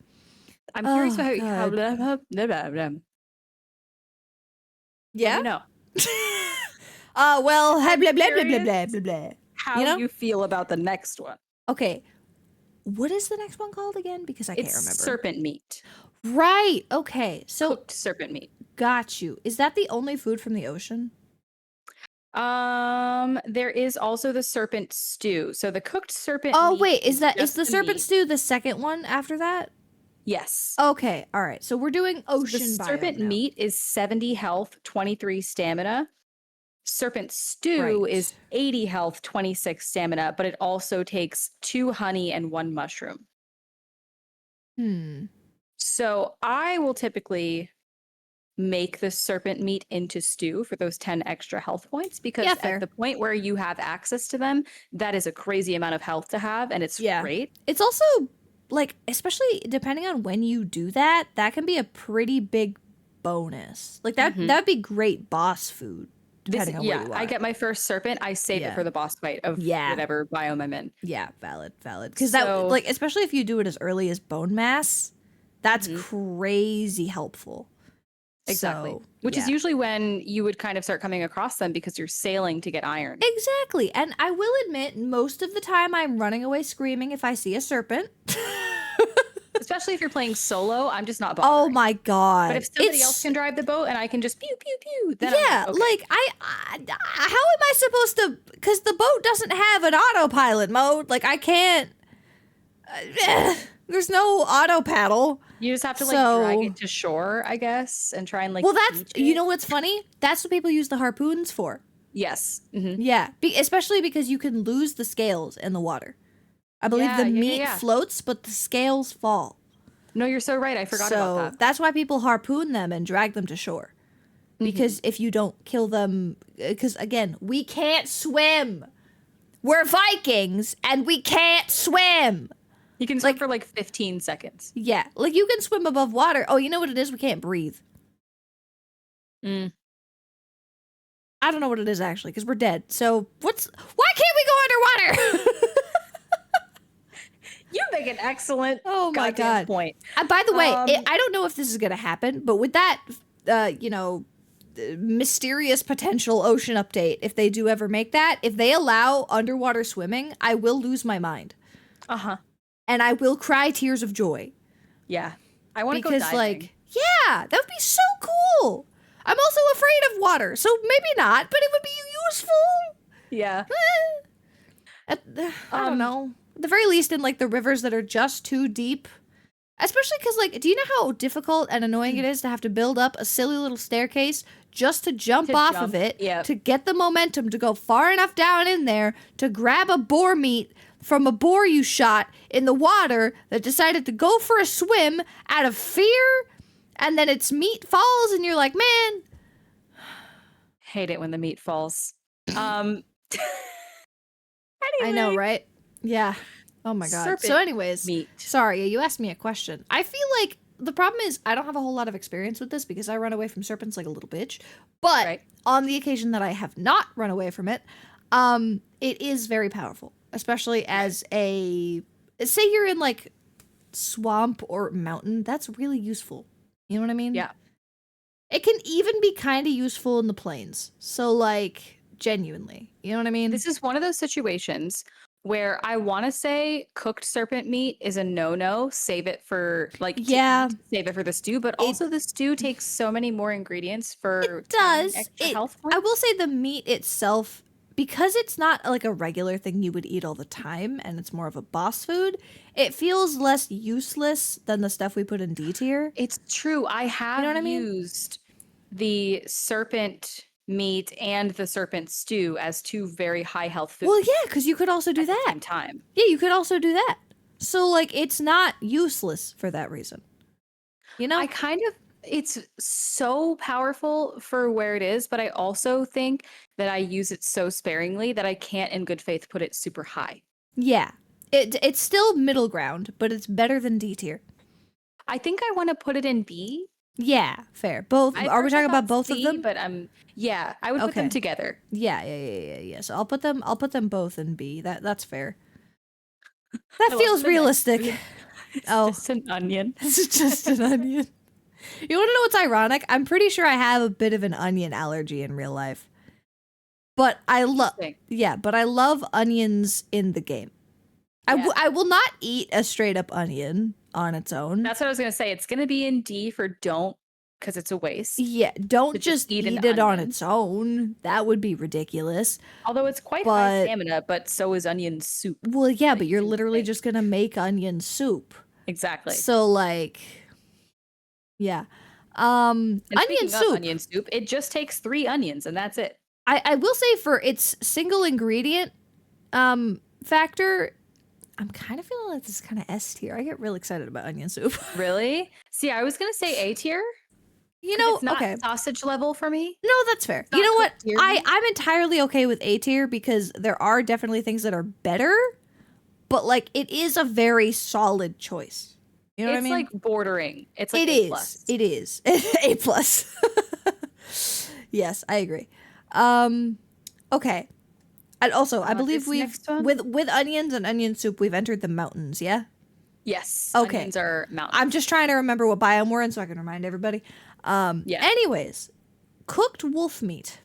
I'm curious about how yeah. No. Well, blah blah blah blah blah blah blah. How you feel about the next one? Okay, what is the next one called again? Because I can't remember. Serpent meat. Right. Okay. So cooked serpent meat. Got you. Is that the only food from the ocean? There is also the serpent stew. So the cooked serpent. Oh wait, is the serpent stew the second one after that? Yes. Okay. All right. So we're doing ocean. The serpent meat is 70 health, 23 stamina. Serpent stew is 80 health, 26 stamina, but it also takes 2 honey and 1 mushroom. So I will typically make the serpent meat into stew for those 10 extra health points, because at the point where you have access to them, that is a crazy amount of health to have, and it's great. It's also, like, especially depending on when you do that, that can be a pretty big bonus. Like, that'd be great boss food. Depending on where you are. I get my first serpent, I save it for the boss fight of whatever biome I'm in. Yeah, valid. Because that, like, especially if you do it as early as bone mass, that's crazy helpful. Exactly. So, which is usually when you would kind of start coming across them, because you're sailing to get iron. Exactly. And I will admit, most of the time I'm running away screaming if I see a serpent. Especially if you're playing solo, I'm just not bothering. Oh my god! But if somebody else can drive the boat and I can just pew pew pew, then how am I supposed to? Because the boat doesn't have an autopilot mode. Like, I can't. There's no auto paddle. You just have to drag it to shore, I guess, and try and Well, that's you know what's funny? That's what people use the harpoons for. Yes. Yeah, especially because you can lose the scales in the water. I believe the meat floats, but the scales fall. No, you're so right. I forgot about that. That's why people harpoon them and drag them to shore. Because if you don't kill them, because again, we can't swim. We're Vikings and we can't swim. You can swim for 15 seconds. Yeah, like you can swim above water. Oh, you know what it is? We can't breathe. I don't know what it is actually, because we're dead. So why can't we go underwater? You make an excellent my god point. By the way, I don't know if this is going to happen, but with that, mysterious potential ocean update, if they do ever make that, if they allow underwater swimming, I will lose my mind. And I will cry tears of joy. Yeah, I want to go diving. Because, that would be so cool. I'm also afraid of water, so maybe not, but it would be useful. Yeah. I don't know. At the very least, in the rivers that are just too deep. Especially because, do you know how difficult and annoying it is to have to build up a silly little staircase just to jump off of it, to get the momentum to go far enough down in there to grab a boar meat from a boar you shot in the water that decided to go for a swim out of fear, and then its meat falls, and you're like, man. Hate it when the meat falls. Anyway. I know, right? Yeah. Oh my god. So anyways, sorry, you asked me a question. I feel like the problem is I don't have a whole lot of experience with this because I run away from serpents like a little bitch. But on the occasion that I have not run away from it, it is very powerful, especially as say you're in swamp or mountain. That's really useful. You know what I mean? Yeah. It can even be kind of useful in the plains. So genuinely, you know what I mean? This is one of those situations where I want to say cooked serpent meat is a no-no. Save it for save it for the stew, but also the stew takes so many more ingredients for extra health points. I will say the meat itself, because it's not a regular thing you would eat all the time, and it's more of a boss food, it feels less useless than the stuff we put in D tier. It's true. I have used the serpent meat and the serpent stew as 2 very high health foods. Well, yeah, because you could also do that. At the same time. Yeah, you could also do that. So it's not useless for that reason. You know? It's so powerful for where it is, but I also think that I use it so sparingly that I can't in good faith put it super high. Yeah. It's still middle ground, but it's better than D tier. I think I want to put it in B. Yeah, fair. Both. Are we talking about both C, of them? But yeah, I would put them together. Yeah. So I'll put them both in B. That's fair. That feels realistic. It's just an onion. It's just an onion. You want to know what's ironic? I'm pretty sure I have a bit of an onion allergy in real life. But I love onions in the game. Yeah. I will not eat a straight up onion on its own. That's what I was going to say. It's going to be in D for don't, because it's a waste. Yeah, don't just eat it on its own. That would be ridiculous. Although it's quite high stamina, but so is onion soup. Well, yeah, but you're literally just going to make onion soup. Exactly. So yeah. Onion soup, it just takes 3 onions and that's it. I will say for its single ingredient factor, I'm kind of feeling like this is kind of S tier. I get really excited about onion soup. Really? See, I was gonna say A tier. You know, it's not okay. sausage level for me. No, that's fair. You know what? I'm entirely okay with A tier because there are definitely things that are better, but like it is a very solid choice. You know what I mean? It's like bordering. It's like it A+. is. It is. A plus. Yes, I agree. Okay. And also, I believe we've with onions and onion soup, we've entered the mountains, yeah? Yes. Okay. Onions are mountains. I'm just trying to remember what biome we're in so I can remind everybody. Yeah. Anyways, cooked wolf meat.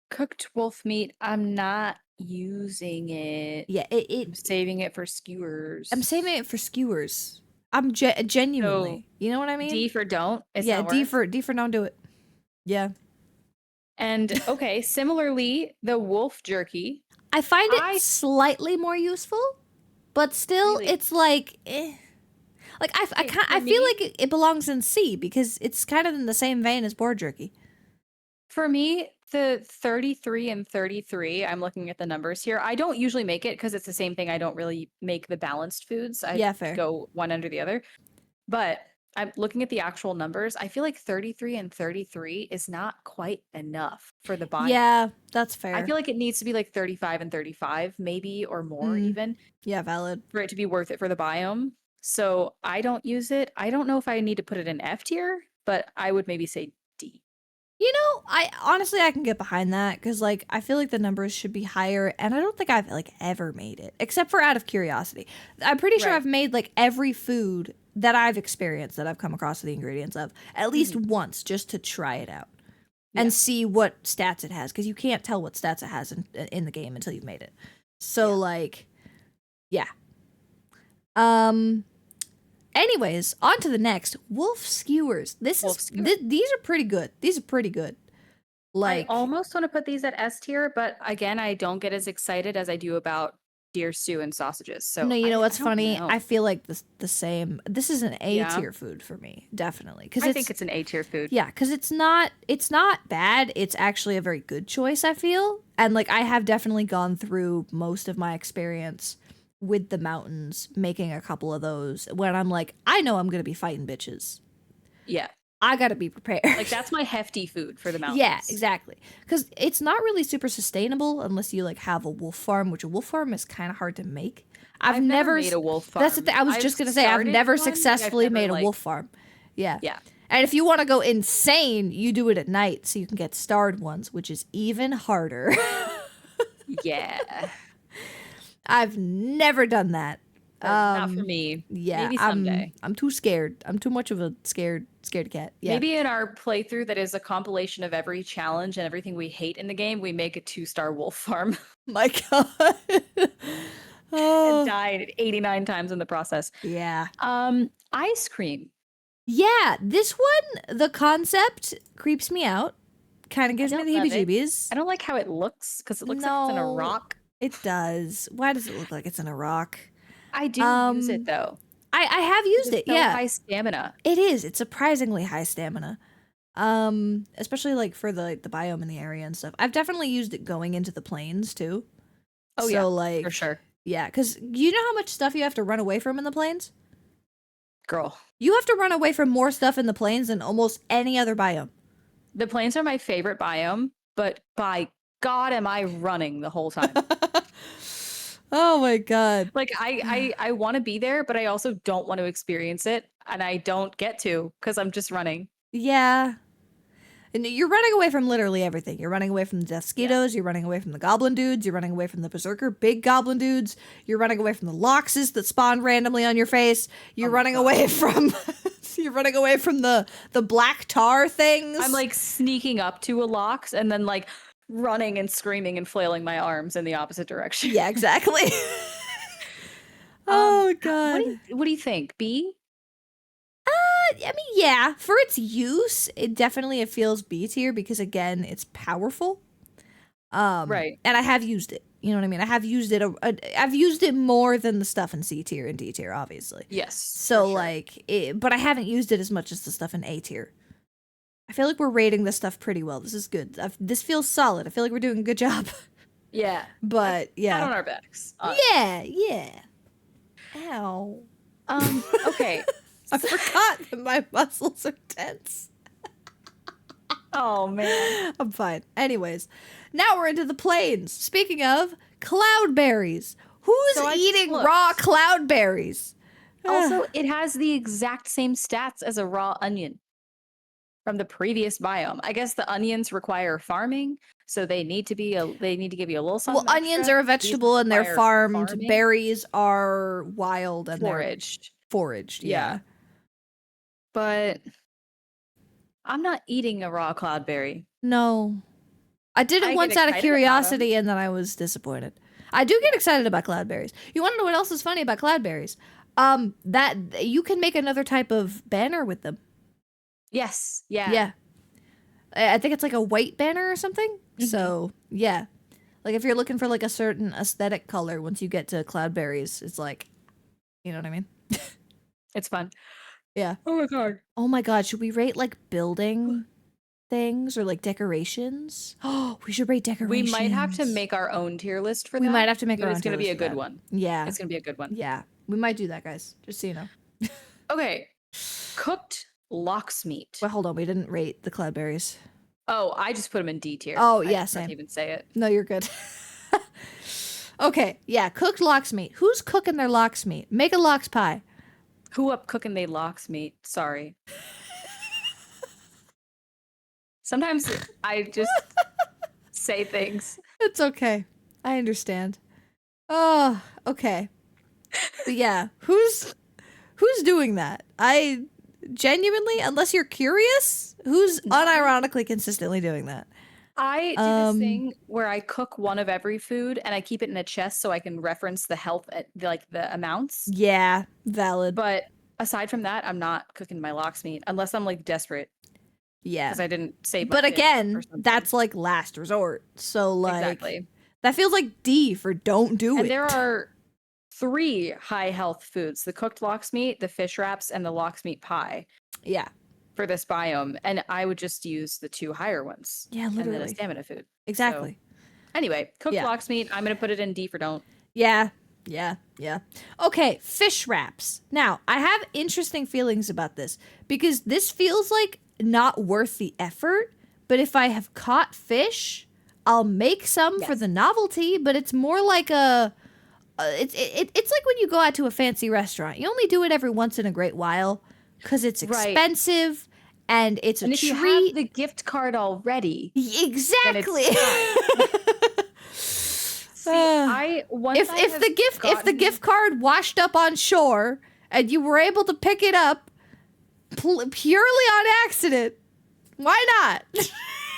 Cooked wolf meat, I'm not using it. Yeah, I'm saving it for skewers. I'm saving it for skewers. I'm genuinely. So, you know what I mean? D for don't. Yeah, D for don't do it. Yeah. And okay, similarly, the wolf jerky. I find it slightly more useful, but still, really? It's like, like I feel like it belongs in C because it's kind of in the same vein as boar jerky. For me, the 33 and 33, I'm looking at the numbers here. I don't usually make it because it's the same thing. I don't really make the balanced foods. I go one under the other. But I'm looking at the actual numbers. I feel like 33 and 33 is not quite enough for the biome. Yeah, that's fair. I feel like it needs to be like 35 and 35, maybe, or more even. Yeah, valid. For it to be worth it for the biome. So I don't use it. I don't know if I need to put it in F tier, but I would maybe say D. You know, I can get behind that because like I feel like the numbers should be higher, and I don't think I've like ever made it except for out of curiosity. I'm pretty sure I've made like every food that I've experienced that I've come across the ingredients of at least once just to try it out and see what stats it has because you can't tell what stats it has in the game until you've made it. So like, yeah. Anyways, on to the next. Wolf skewers. These are pretty good. These are pretty good. Like, I almost want to put these at S tier, but again, I don't get as excited as I do about deer stew and sausages. So no, you know what's funny? I feel like the same. This is an A tier food for me, definitely. Because I think it's an A tier food. Yeah, because it's not bad. It's actually a very good choice. I feel, and like I have definitely gone through most of my experience with the mountains, making a couple of those when I'm like, I know I'm gonna be fighting bitches. Yeah. I gotta be prepared. Like that's my hefty food for the mountains. Yeah, exactly. Because it's not really super sustainable unless you like have a wolf farm, which a wolf farm is kind of hard to make. I've never made a wolf farm. That's the thing. I was just gonna say I've never successfully made a wolf farm. Yeah. Yeah. And if you want to go insane, you do it at night so you can get starred ones, which is even harder. Yeah. I've never done that. Not for me. Yeah, maybe someday. I'm too scared. I'm too much of a scared cat. Yeah. Maybe in our playthrough that is a compilation of every challenge and everything we hate in the game, we make a 2-star wolf farm. My God. And died 89 times in the process. Yeah. Ice cream. Yeah, this one, the concept creeps me out. Kind of gives me the heebie-jeebies. I don't like how it looks because it looks like it's in a rock. It does. Why does it look like it's in a rock? I do use it though. I have used it. Yeah, high stamina. It is. It's surprisingly high stamina. Especially like for the biome in the area and stuff. I've definitely used it going into the plains too. Oh yeah, like for sure. Yeah, because you know how much stuff you have to run away from in the plains? Girl, you have to run away from more stuff in the plains than almost any other biome. The plains are my favorite biome, but by God, am I running the whole time? Oh my God. Like I want to be there, but I also don't want to experience it. And I don't get to because I'm just running. Yeah. And you're running away from literally everything. You're running away from the Deathsquitos. Yeah. You're running away from the goblin dudes. You're running away from the berserker big goblin dudes. You're running away from the loxes that spawn randomly on your face. You're running away from you're running away from the black tar things. I'm like sneaking up to a lox and then like running and screaming and flailing my arms in the opposite direction. Yeah, exactly. Oh God. What do you think? B? I mean, yeah, for its use, it feels B tier because again, it's powerful. Right. And I have used it. You know what I mean? I have used it. I've used it more than the stuff in C tier and D tier, obviously. Yes. So like, but I haven't used it as much as the stuff in A tier. I feel like we're rating this stuff pretty well. This is good. This feels solid. I feel like we're doing a good job. Yeah. But yeah. Pat on our backs. Yeah. Ow. Okay. I forgot that my muscles are tense. Oh man. I'm fine. Anyways, now we're into the plains. Speaking of cloudberries. Who's eating raw cloudberries? Also, it has the exact same stats as a raw onion from the previous biome. I guess the onions require farming, so they need to give you a little something. Well, onions are a vegetable and they're farmed. Farming. Berries are wild and foraged. Foraged, yeah. But I'm not eating a raw cloudberry. No. I did it once out of curiosity and then I was disappointed. I do get excited about cloudberries. You want to know what else is funny about cloudberries? That you can make another type of banner with them. Yes. Yeah. Yeah. I think it's like a white banner or something. Mm-hmm. So, yeah. Like if you're looking for like a certain aesthetic color, once you get to cloudberries, it's like, you know what I mean? It's fun. Yeah. Oh my god. Oh my god, should we rate like building things or like decorations? Oh, we should rate decorations. We might have to make our own tier list for that. We might have to make our own It's going to be a good one. Yeah. It's going to be a good one. Yeah. We might do that, guys. Just so you know. Okay. Cooked lox meat. Well, hold on. We didn't rate the cloudberries. Oh, I just put them in D tier. Oh, yeah, same. I can't even say it. No, you're good. Okay. Yeah. Cooked lox meat. Who's cooking their lox meat? Make a lox pie. Who up cooking they lox meat? Sorry. Sometimes I just say things. It's okay. I understand. Oh, okay. But yeah, who's doing that? I genuinely, unless you're curious, who's unironically consistently doing that? I do this thing where I cook one of every food and I keep it in a chest so I can reference the health, like the amounts. Yeah, valid. But aside from that, I'm not cooking my lox meat unless I'm like desperate. Yeah, because I didn't save. But again, that's like last resort. So like, exactly. That feels like D for don't do it. And there are 3 high health foods: the cooked lox meat, the fish wraps, and the lox meat pie. Yeah. For this biome, and I would just use the 2 higher ones. Yeah, literally. And then a stamina food. Exactly. So, anyway, cooked lox meat. I'm gonna put it in D for don't. Yeah. Okay, fish wraps. Now, I have interesting feelings about this because this feels like not worth the effort, but if I have caught fish, I'll make some for the novelty, but it's more like it's like when you go out to a fancy restaurant. You only do it every once in a great while because it's expensive and it's a treat. If you have the gift card already. Exactly. See, if the gift card washed up on shore and you were able to pick it up purely on accident, why not?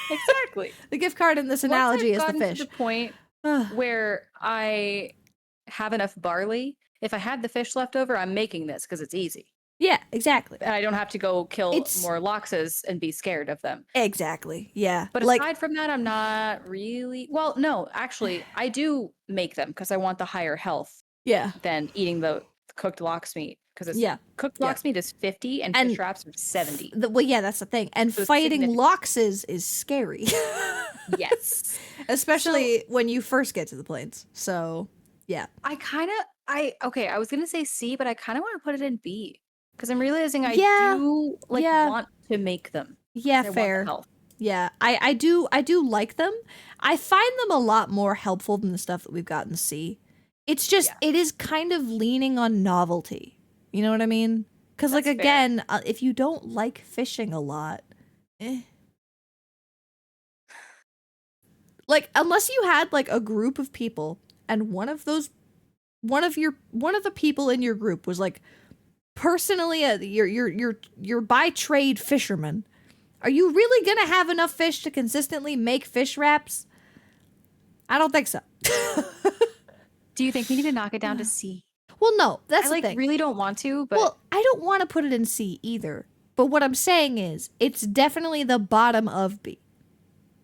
Exactly. The gift card in this analogy is the fish. To the point where I have enough barley. If I had the fish left over, I'm making this because it's easy. Yeah, exactly. And I don't have to go kill more loxes and be scared of them. Exactly. Yeah. But aside from that, I'm not really. Well, no, actually, I do make them because I want the higher health. Yeah. Than eating the cooked lox meat. Because cooked lox meat is 50 and fish wraps are 70. Well, yeah, that's the thing. And so fighting loxes is scary. Yes. Especially when you first get to the plains. So, yeah. I was going to say C, but I kind of want to put it in B. Because I'm realizing I do want to make them. Yeah, fair. Yeah, I do like them. I find them a lot more helpful than the stuff that we've got in C. It's just, it is kind of leaning on novelty. You know what I mean? Because like, again, if you don't like fishing a lot, like, unless you had like a group of people and one of the people in your group was like, personally, you're by trade fisherman. Are you really gonna have enough fish to consistently make fish wraps? I don't think so. Do you think we need to knock it down to C? Well, no, that's the thing. I really don't want to, but I don't want to put it in C either. But what I'm saying is, it's definitely the bottom of B.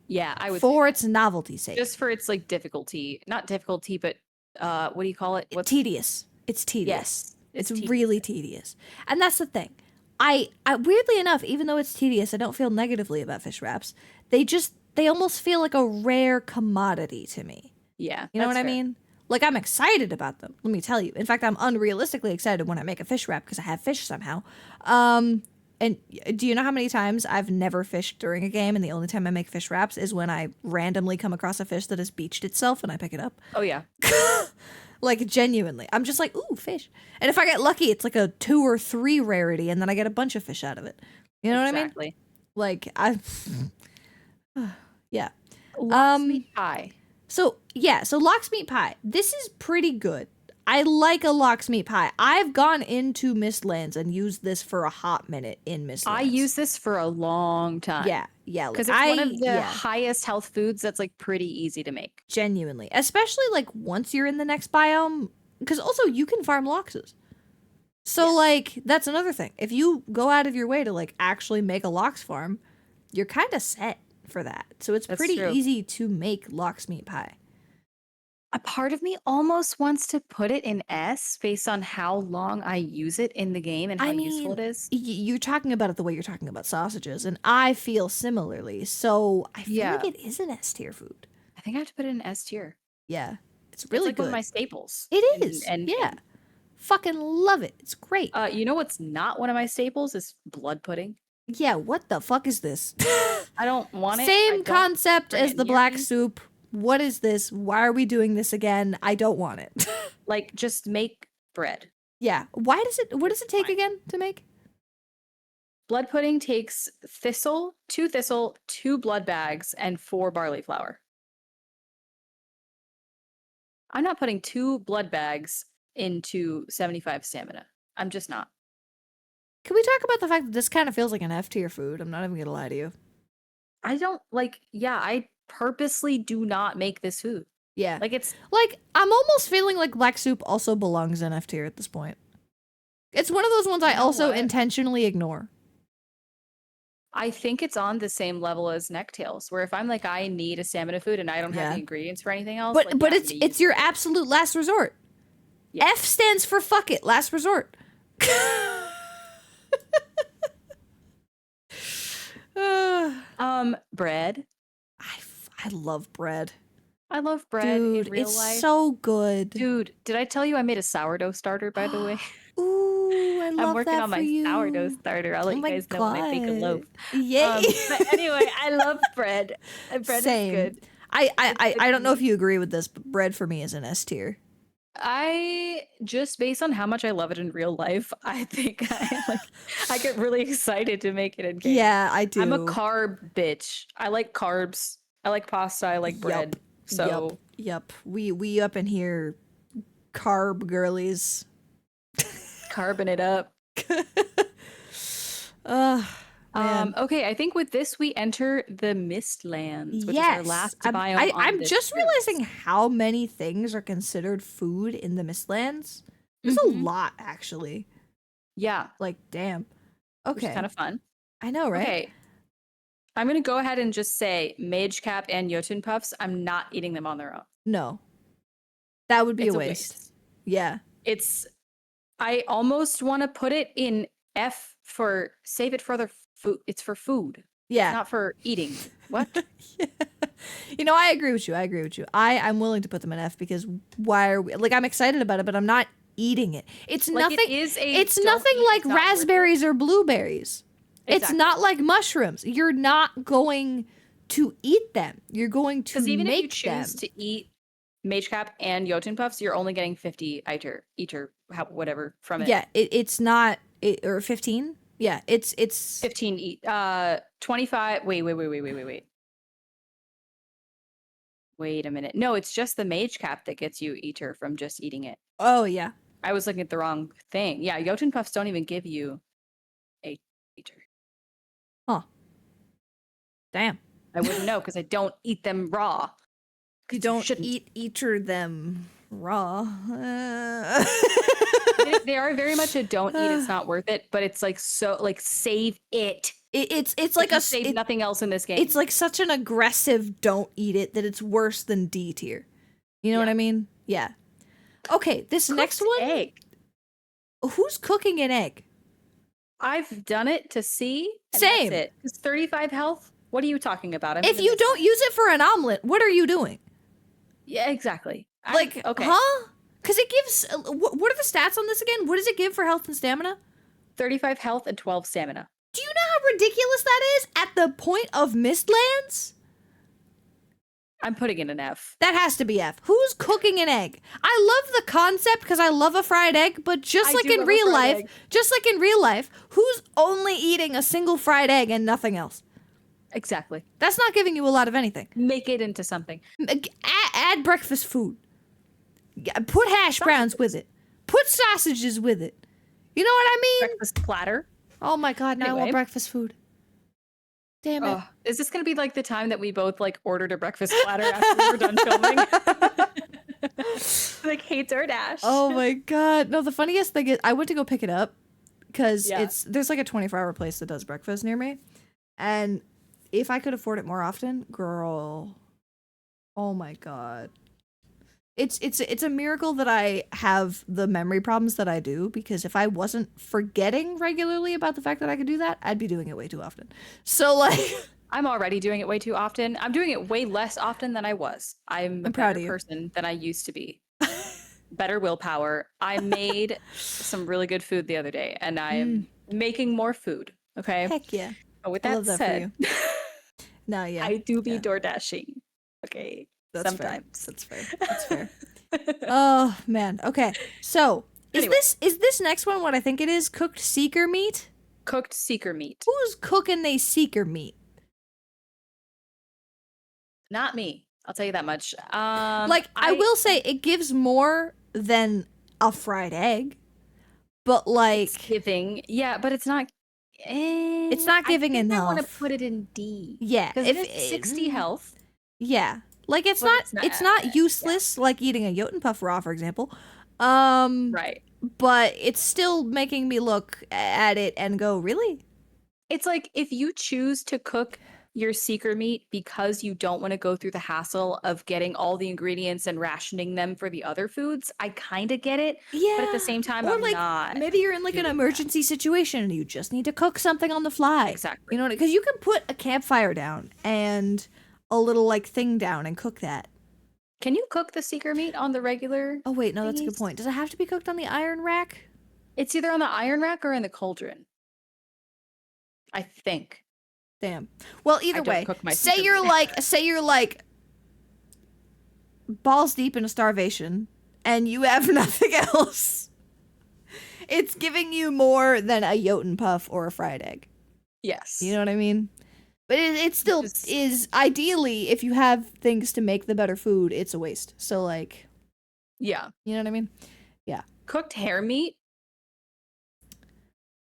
Yeah, I would for its novelty sake, just for its like difficulty, not difficulty, but what do you call it? Tedious. It's tedious. Yes. It's really tedious. And that's the thing. I weirdly enough, even though it's tedious, I don't feel negatively about fish wraps. They almost feel like a rare commodity to me. Yeah. You know what I mean? Like, I'm excited about them, let me tell you. In fact, I'm unrealistically excited when I make a fish wrap because I have fish somehow. And do you know how many times I've never fished during a game, and the only time I make fish wraps is when I randomly come across a fish that has beached itself and I pick it up? Oh, yeah. Like, genuinely. I'm just like, ooh, fish. And if I get lucky, it's like a 2 or 3 rarity, and then I get a bunch of fish out of it. You know what I mean? Exactly. Like, yeah. Lox meat pie. So lox meat pie. This is pretty good. I like a lox meat pie. I've gone into Mistlands and used this for a hot minute in Mistlands. I use this for a long time. Yeah. Because it's one of the highest health foods that's like pretty easy to make. Genuinely. Especially like once you're in the next biome. Because also you can farm loxes. So like that's another thing. If you go out of your way to like actually make a lox farm, you're kind of set for that. So it's pretty easy to make lox meat pie. A part of me almost wants to put it in S based on how long I use it in the game and how useful it is. You're talking about it the way you're talking about sausages, and I feel similarly. So I feel like it is an S tier food. I think I have to put it in S tier. Yeah. It's really like good. One of my staples. It is. Yeah. Fucking love it. It's great. You know what's not one of my staples is blood pudding. Yeah, what the fuck is this? I don't want it. Same concept as the black soup. What is this? Why are we doing this again? I don't want it. Like, just make bread. Yeah. What does it take again to make? Blood pudding takes 2 thistle, 2 blood bags, and 4 barley flour. I'm not putting 2 blood bags into 75 stamina. I'm just not. Can we talk about the fact that this kind of feels like an F tier food? I'm not even gonna lie to you. I purposely do not make this food. Yeah. Like, it's like, I'm almost feeling like black soup also belongs in F tier at this point. It's one of those ones I also intentionally ignore. I think it's on the same level as necktails, where if I'm like, I need a stamina food and I don't have the ingredients for anything else. But it's your absolute last resort. Yeah. F stands for fuck it, last resort. Bread. I love bread. I love bread in real life. It's so good. Dude, did I tell you I made a sourdough starter, by the way? Ooh, I love that. I'm working on my sourdough starter. I'll let you guys know when I bake a loaf. Yay. But anyway, I love bread. Bread is good. I don't know if you agree with this, but bread for me is an S tier. Just based on how much I love it in real life, I think I get really excited to make it in game. Yeah, I do. I'm a carb bitch. I like carbs. I like pasta. I like bread. So yep. We up in here, carb girlies. Carbon it up. Okay, I think with this we enter the Mistlands, which is our last biome. I'm just realizing how many things are considered food in the Mistlands. There's a lot, actually. Yeah. Like, damn. Okay. Which kind of fun. I know, right? Okay. I'm going to go ahead and just say Mage Cap and Jotun Puffs, I'm not eating them on their own. No. That would be a waste. Yeah. I almost want to put it in F for save it for other food. It's for food. Yeah. It's not for eating. What? Yeah. You know, I agree with you. I'm willing to put them in F because why are we, like, I'm excited about it, but I'm not eating it. It's like nothing. It's nothing like raspberries or blueberries. Exactly. It's not like mushrooms. You're not going to eat them. You're going to make them. Because even if you choose to eat Mage Cap and Jotun Puffs, you're only getting 50 whatever from it. Yeah, it's not or 15. Yeah, it's 15 25. Wait. Wait a minute. No, it's just the Mage Cap that gets you Eater from just eating it. Oh yeah. I was looking at the wrong thing. Yeah, Jotun Puffs don't even give you a Eater. Huh. Damn. I wouldn't know because I don't eat them raw. You don't eater them raw. They are very much a don't eat. It's not worth it. But it's like so like save it. It's like save nothing else in this game. It's like such an aggressive don't eat it that it's worse than D tier. You know what I mean? Yeah. Okay, this next one. Egg. Who's cooking an egg? I've done it to see. And Same. That's it. It's 35 health. What are you talking about? If you don't use it for an omelet, what are you doing? Yeah, exactly. Like, okay. Huh? Because it gives... What are the stats on this again? What does it give for health and stamina? 35 health and 12 stamina. Do you know how ridiculous that is at the point of Mistlands? I'm putting it an F. That has to be F. Who's cooking an egg? I love the concept because I love a fried egg, but just like in real life, who's only eating a single fried egg and nothing else? Exactly. That's not giving you a lot of anything. Make it into something. Add breakfast food. Put hash browns with it. Put sausages with it. You know what I mean? Breakfast platter. Oh my god, now I want breakfast food. Damn it. Is this gonna be like the time that we both like ordered a breakfast platter after we were done filming? Like hates our dash. Oh my god. No, the funniest thing is I went to go pick it up because there's like a 24-hour place that does breakfast near me. And if I could afford it more often, girl. Oh my god. It's a miracle that I have the memory problems that I do, because if I wasn't forgetting regularly about the fact that I could do that, I'd be doing it way too often. So like I'm already doing it way too often. I'm doing it way less often than I was. I'm a better person than I used to be. Better willpower. I made some really good food the other day, and I am making more food. Okay. Heck yeah. But with that said, no, yeah. I do be door dashing. Okay. That's sometimes. Fair. That's fair. Oh man. Okay. So is this next one what I think it is? Cooked seeker meat? Cooked seeker meat. Who's cooking they seeker meat? Not me. I'll tell you that much. I will say it gives more than a fried egg, but like it's giving. Yeah, but it's not. It's not giving enough. I want to put it in D. Yeah, because it's 60 health. Yeah. Like it's not useless like eating a Jotun puff raw, for example. Right. But it's still making me look at it and go, really? It's like if you choose to cook your seeker meat because you don't want to go through the hassle of getting all the ingredients and rationing them for the other foods, I kind of get it. Yeah. But at the same time, I'm not. Maybe you're in like an emergency situation and you just need to cook something on the fly. Exactly. You know, because you can put a campfire down and a little like thing down and cook that. Can you cook the seeker meat on the regular? Oh wait, no, that's a good point. Does it have to be cooked on the iron rack? It's either on the iron rack or in the cauldron. I think. Damn. Well, either way, say you're like balls deep into starvation and you have nothing else. It's giving you more than a Jotun puff or a fried egg. Yes. You know what I mean? But it still is, ideally, if you have things to make the better food, it's a waste. So, like... Yeah. You know what I mean? Yeah. Cooked hare meat?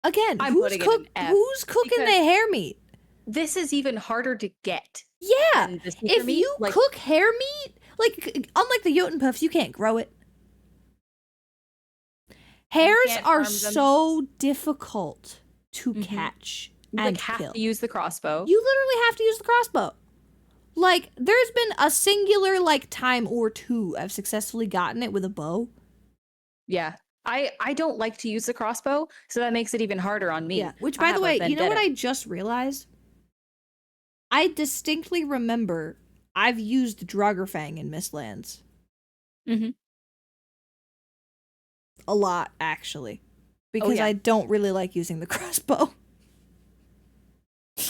Again, who's cooking the hare meat? This is even harder to get. Yeah. If you cook hare meat, like, unlike the Jotun puffs, you can't grow it. Hares are so difficult to catch. And have to use the crossbow. You literally have to use the crossbow. Like, there's been a singular, like, time or two I've successfully gotten it with a bow. Yeah. I don't like to use the crossbow, so that makes it even harder on me. Yeah, which, by the way, you know what I just realized? I distinctly remember I've used Draugr in Mistlands. Mm-hmm. A lot, actually. Because I don't really like using the crossbow.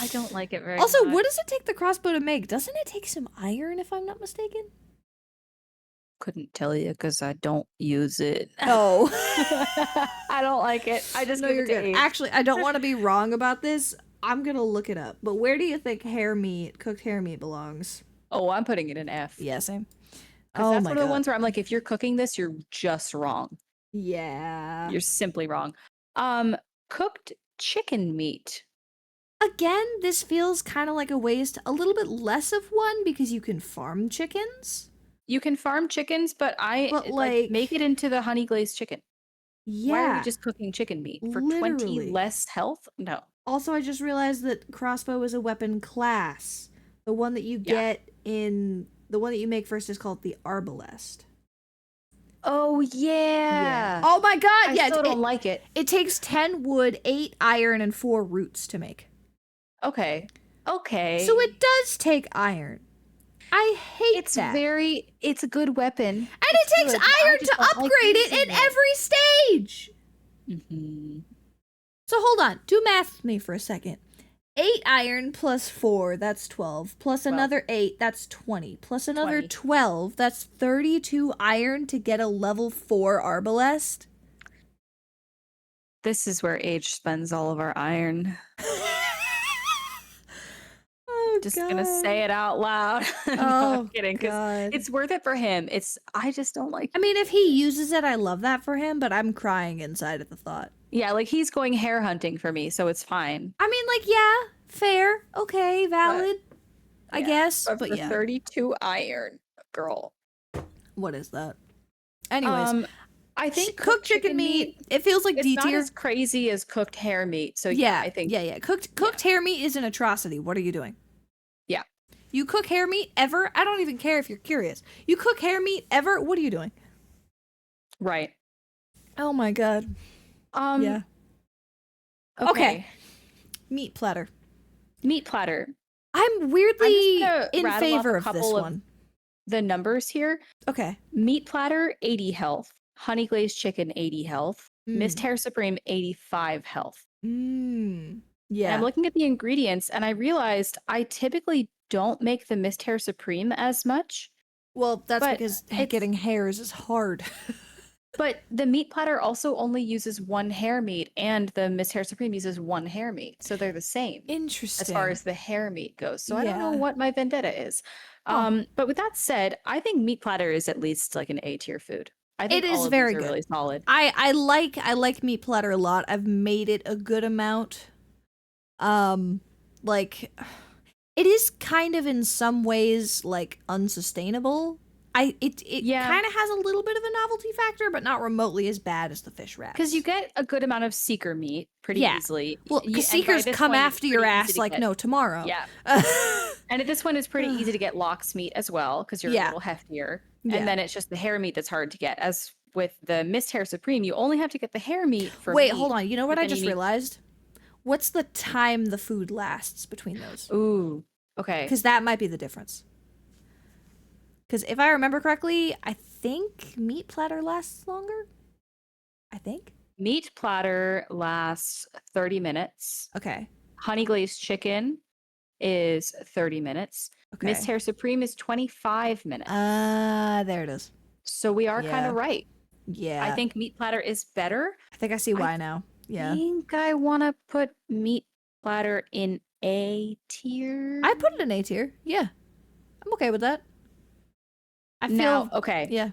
I don't like it very Also, much. what does it take the crossbow to make? Doesn't it take some iron, if I'm not mistaken? Couldn't tell you because I don't use it. Oh. I don't like it. I just know you're good. Actually, I don't want to be wrong about this. I'm going to look it up. But where do you think cooked hare meat belongs? Oh, I'm putting it in F. Yeah, same. That's one of the ones where I'm like, if you're cooking this, you're just wrong. Yeah. You're simply wrong. Cooked chicken meat. Again, this feels kind of like a waste. A little bit less of one because you can farm chickens. You can farm chickens, but like make it into the honey glazed chicken. Yeah. Why are we just cooking chicken meat? For 20 less health? No. Also, I just realized that crossbow is a weapon class. The one that you get in... The one that you make first is called the arbalest. Oh yeah. Oh my god, I yeah. still don't like it. It takes 10 wood, 8 iron, and 4 roots to make. Okay. So it does take iron. I hate that. It's a good weapon. And it takes iron to upgrade it in every stage. Mm-hmm. So hold on. Do math with me for a second. 8 iron plus 4, that's 12. Plus another 8, that's 20. Plus another 12, that's 32 iron to get a level 4 arbalest. This is where age spends all of our iron. Just gonna say it out loud. No, I'm kidding, because it's worth it for him. I just don't like it. I mean, if he uses it, I love that for him, but I'm crying inside at the thought. Yeah, like he's going hair hunting for me, so it's fine. I mean, like, yeah, fair, okay, valid, I guess. But for 32 iron, girl. What is that? Anyways, I think cooked chicken meat, it feels like D tier. It's not as crazy as cooked hare meat, so yeah, I think. Yeah. Cooked hare meat is an atrocity. What are you doing? Yeah. You cook hare meat ever? I don't even care if you're curious. You cook hare meat ever? What are you doing? Right. Oh my god. Yeah. Okay. Meat platter. Meat platter. I'm weirdly in favor of this one. The numbers here. Okay. Meat platter, 80 health. Honey glazed chicken, 80 health. Mist Hair Supreme, 85 health. Yeah. And I'm looking at the ingredients and I realized I typically don't make the Mist Hair Supreme as much. Well, that's because getting hairs is hard. But the meat platter also only uses 1 hare meat, and the Mist Hair Supreme uses 1 hare meat. So they're the same. Interesting. As far as the hare meat goes. So I don't know what my vendetta is. But with that said, I think meat platter is at least like an A tier food. I think it is very good. Really solid. I like meat platter a lot. I've made it a good amount. Like, it is kind of in some ways like unsustainable. It kind of has a little bit of a novelty factor, but not remotely as bad as the fish wraps. Because you get a good amount of seeker meat pretty easily. Well, because seekers come after your ass like no tomorrow. Yeah. And at this point, it's pretty easy to get lox meat as well, because you're a little heftier. And then it's just the hare meat that's hard to get. As with the Mist Hair Supreme, you only have to get the hare meat for Wait, hold on. You know what I just realized? What's the time the food lasts between those? Ooh, okay. Because that might be the difference. Because if I remember correctly, I think meat platter lasts longer. I think. Meat platter lasts 30 minutes. Okay. Honey glazed chicken is 30 minutes. Okay. Mist Hair Supreme is 25 minutes. There it is. So we are kind of right. Yeah. I think meat platter is better. I think I see why now. Yeah. I think I want to put meat platter in A tier. I put it in A tier. Yeah. I'm okay with that. I feel okay. Yeah.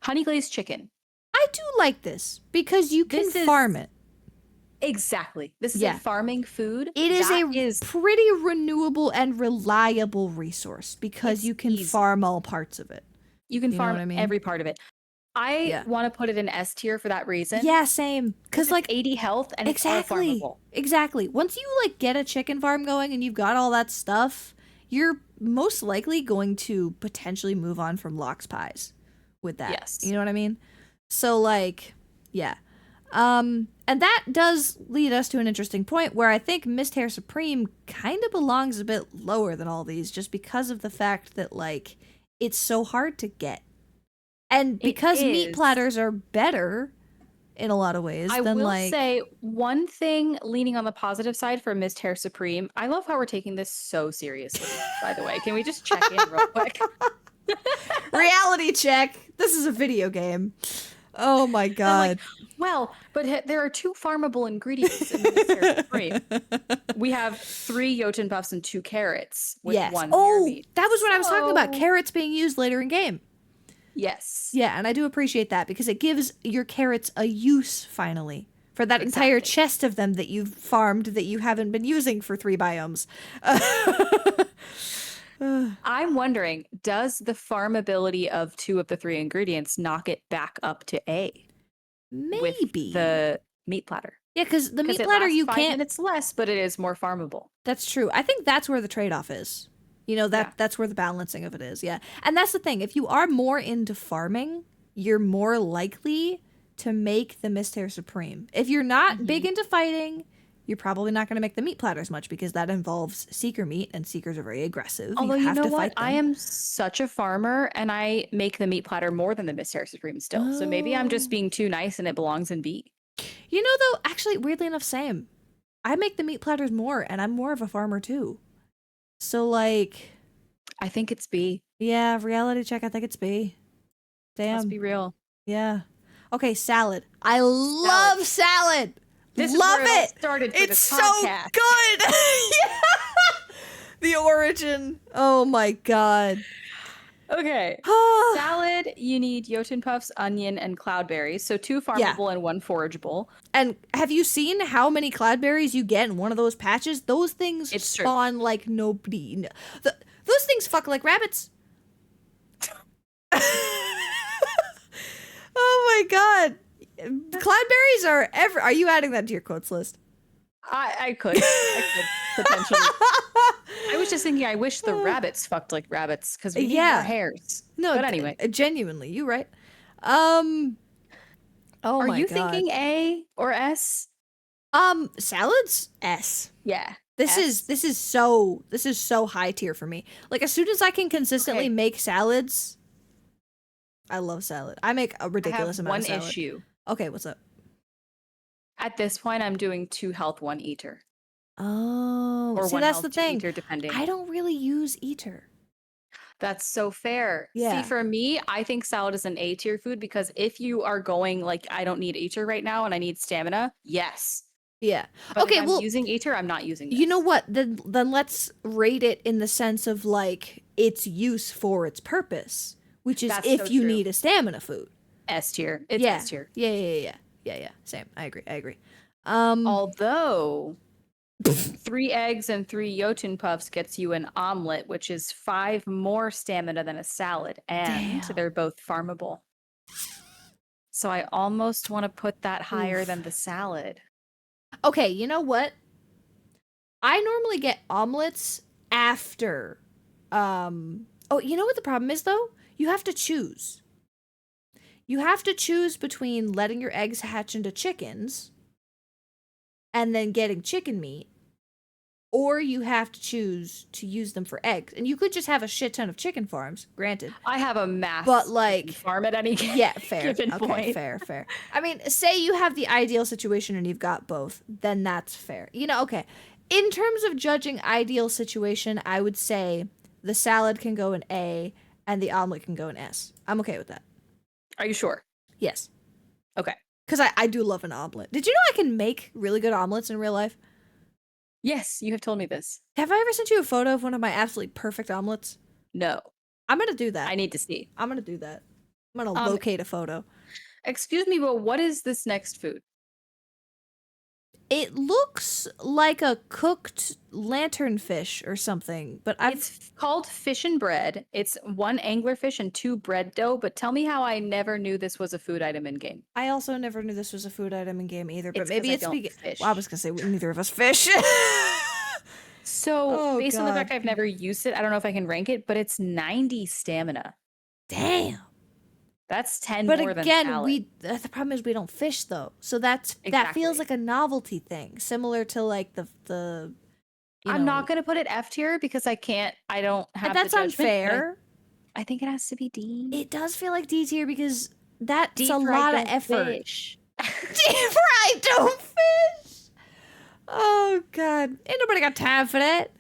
Honey glazed chicken. I do like this because you can farm it. Exactly. This is a farming food. It is a pretty renewable and reliable resource because you can farm all parts of it. You can farm every part of it. I want to put it in S tier for that reason. Yeah, same. Because like 80 health and it's all farmable. Exactly. Once you like get a chicken farm going and you've got all that stuff, you're most likely going to potentially move on from lox pies with that. Yes. You know what I mean? So like, yeah. And that does lead us to an interesting point where I think Mist Hair Supreme kind of belongs a bit lower than all these just because of the fact that like it's so hard to get. And because meat platters are better in a lot of ways. I will say one thing leaning on the positive side for Mist Hair Supreme. I love how we're taking this so seriously, by the way. Can we just check in real quick? Reality check. This is a video game. Oh my god. But there are 2 farmable ingredients in Mist Hair Supreme. We have 3 Jotun puffs and 2 carrots with 1 hare meat. That was what I was talking about. Carrots being used later in game. Yes. Yeah, and I do appreciate that because it gives your carrots a use finally for that entire chest of them that you've farmed that you haven't been using for 3 biomes. I'm wondering, does the farmability of 2 of the 3 ingredients knock it back up to A? Maybe. With the meat platter. Yeah, because the meat platter you can't. 5 minutes less, but it is more farmable. That's true. I think that's where the trade-off is. You know, that's where the balancing of it is. Yeah. And that's the thing. If you are more into farming, you're more likely to make the Misthair Supreme. If you're not big into fighting, you're probably not going to make the meat platters much because that involves seeker meat, and seekers are very aggressive. Although you have know to what? fight them. I am such a farmer, and I make the meat platter more than the Misthair Supreme still. So maybe I'm just being too nice and it belongs in B. You know, though, actually, weirdly enough, same. I make the meat platters more, and I'm more of a farmer, too. So, like... I think it's B. Yeah, reality check, I think it's B. Damn. Let's be real. Yeah. Okay, salad. I love salad! This love is where it! All started for it's this so podcast. good! Yeah! The origin. Oh my god. Okay. Salad, you need Jotun puffs, onion, and cloudberries. So 2 farmable and 1 forageable. And have you seen how many cloudberries you get in one of those patches? Those things spawn like nobody. Those things fuck like rabbits. Oh my god. Cloudberries are Are you adding that to your quotes list? I could potentially. I was just thinking, I wish the rabbits fucked like rabbits because we need more hairs. No, but anyway, genuinely, you right. Oh are my you god. thinking A or S? Salads S. Yeah. This is so high tier for me. Like as soon as I can consistently make salads, I love salad. I make a ridiculous amount of salad. One issue. Okay, what's up? At this point, I'm doing 2 health, 1 eater. Oh, or see, 1 that's health, the thing. 2 eater, depending. I don't really use eater. That's so fair. Yeah. See, for me, I think salad is an A tier food because if you are going like, I don't need eater right now and I need stamina, yes. Yeah. But okay, if I'm using eater, I'm not using this. You know what? Then let's rate it in the sense of like its use for its purpose, which is That's if so you true. need a stamina food. S tier. It's S tier. Yeah. Same. I agree. Although 3 eggs and 3 Jotun puffs gets you an omelet, which is 5 more stamina than a salad, and they're both farmable. So I almost want to put that higher than the salad. Okay, you know what? I normally get omelets after. Oh, you know what the problem is though? You have to choose. You have to choose between letting your eggs hatch into chickens and then getting chicken meat, or you have to choose to use them for eggs. And you could just have a shit ton of chicken farms, granted. I have a massive but like farm at any given point. Fair. I mean, say you have the ideal situation and you've got both, then that's fair. You know, okay. In terms of judging ideal situation, I would say the salad can go in A and the omelet can go in S. I'm okay with that. Are you sure? Yes. Okay. Because I do love an omelet. Did you know I can make really good omelets in real life? Yes, you have told me this. Have I ever sent you a photo of one of my absolutely perfect omelets? No. I'm going to do that. I need to see. I'm going to do that. I'm going to locate a photo. Excuse me, but what is this next food? It looks like a cooked lanternfish or something, but It's called fish and bread. It's 1 anglerfish and 2 bread dough, but tell me how I never knew this was a food item in game. I also never knew this was a food item in game either, but It's maybe 'cause it's I don't fish. Well, I was going to say neither of us fish. So, based on the fact God. I've never used it, I don't know if I can rank it, but it's 90 stamina. Damn. That's 10 But more again, than salad. the problem is we don't fish though. So that feels Exactly. like a novelty thing, similar to like the I'm not going to put it F tier because I don't have that's the judgment, but unfair. I think it has to be D. It does feel like D tier because that's D a for I lot of don't effort. fish. D for I don't fish. Oh god, ain't nobody got time for that.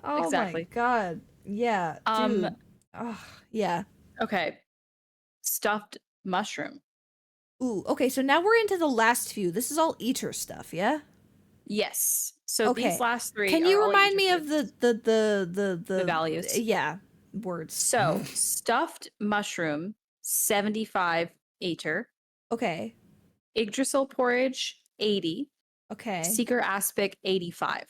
Oh Exactly. my god, yeah, dude. Oh, yeah. Okay. Stuffed mushroom. Ooh, okay. So now we're into the last few. This is all eater stuff, yeah. Yes. So these last 3. Can are you all remind eater me of foods. the values? Yeah, words. So stuffed mushroom 75 eater. Okay. Yggdrasil porridge 80. Okay. Seeker aspic 85.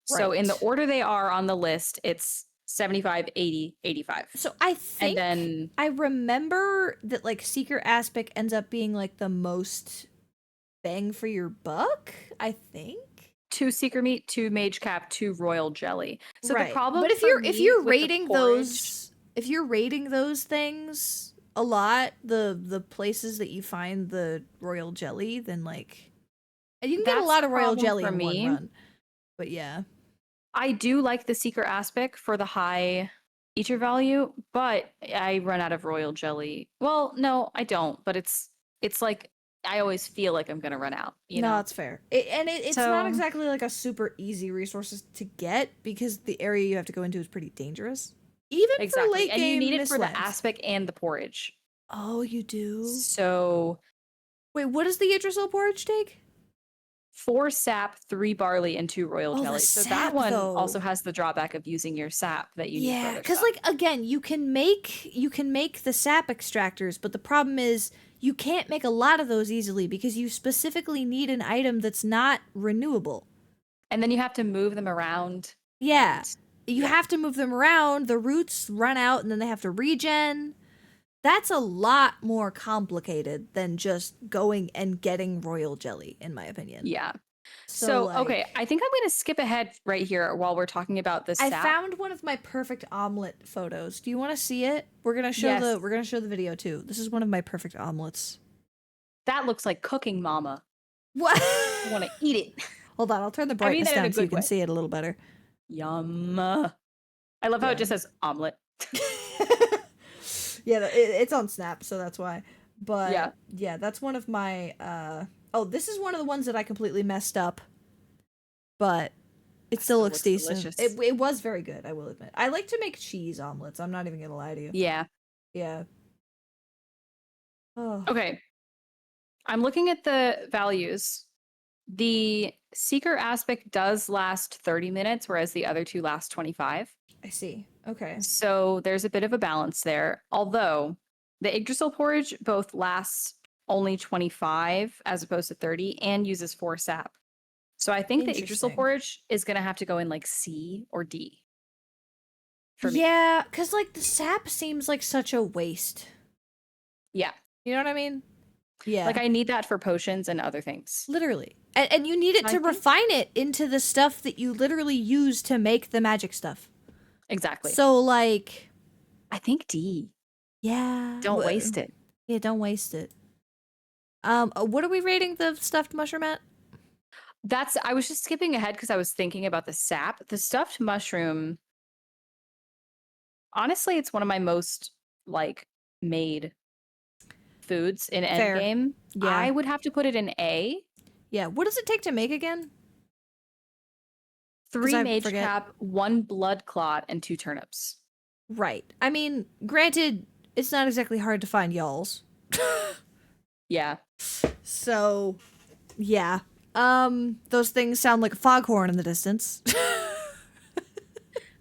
So in the Right. order they are on the list, it's 75, 80, 85. So I think And then I remember that like Seeker Aspic ends up being like the most bang for your buck, I think. 2 seeker meat, 2 mage cap, 2 royal jelly. So Right. the problem But if for you're me with the rating porridge- those if you're rating those things a lot the places that you find the royal jelly than like, and you can get a lot of royal jelly in one run. But yeah, I do like the secret aspect for the high eater value, but I run out of royal jelly. Well, no, I don't, but it's like I always feel like I'm gonna run out. You know, it's fair. It's not exactly like a super easy resources to get because the area you have to go into is pretty dangerous. Even for late game, and you need it Mistlands. for the aspect and the porridge. Oh, you do? So wait, what does the Yggdrasil porridge take? 4 sap, 3 barley, and 2 royal jelly. So that one also has the drawback of using your sap that you need. Yeah, because like again, you can make the sap extractors, but the problem is you can't make a lot of those easily because you specifically need an item that's not renewable. And then you have to move them around. Yeah. You have to move them around, the roots run out, and then they have to regen. That's a lot more complicated than just going and getting royal jelly, in my opinion. Yeah. So like, okay, I think I'm going to skip ahead right here while we're talking about this. I found one of my perfect omelet photos. Do you want to see it? We're gonna show the video too. This is one of my perfect omelets. That looks like cooking, mama. What? I want to eat it. Hold on, I'll turn the brightness down so you can see it a little better. Yum. I love how it just says omelet. Yeah, it's on Snap, so that's why. But yeah, that's one of my oh, this is one of the ones that I completely messed up. But it still looks decent. It was very good, I will admit. I like to make cheese omelets. I'm not even going to lie to you. Yeah. Yeah. Oh. Okay. I'm looking at the values. The seeker aspect does last 30 minutes, whereas the other two last 25. I see. Okay. So there's a bit of a balance there. Although the Yggdrasil porridge both lasts only 25 as opposed to 30 and uses 4 sap. So I think the Yggdrasil porridge is going to have to go in like C or D. For me. Yeah, because like the sap seems like such a waste. Yeah. You know what I mean? Yeah. Like I need that for potions and other things. Literally. And you need it to refine it into the stuff that you literally use to make the magic stuff. Exactly. So like, I think D. Yeah. Don't waste it. Yeah, don't waste it. What are we rating the stuffed mushroom at? I was just skipping ahead because I was thinking about the sap. The stuffed mushroom, honestly, it's one of my most like made foods in Endgame. Yeah. I would have to put it in A. Yeah. What does it take to make again? 3 mage cap, 1 blood clot, and 2 turnips. Right. I mean, granted, it's not exactly hard to find y'alls. Yeah. So, yeah. Those things sound like a foghorn in the distance.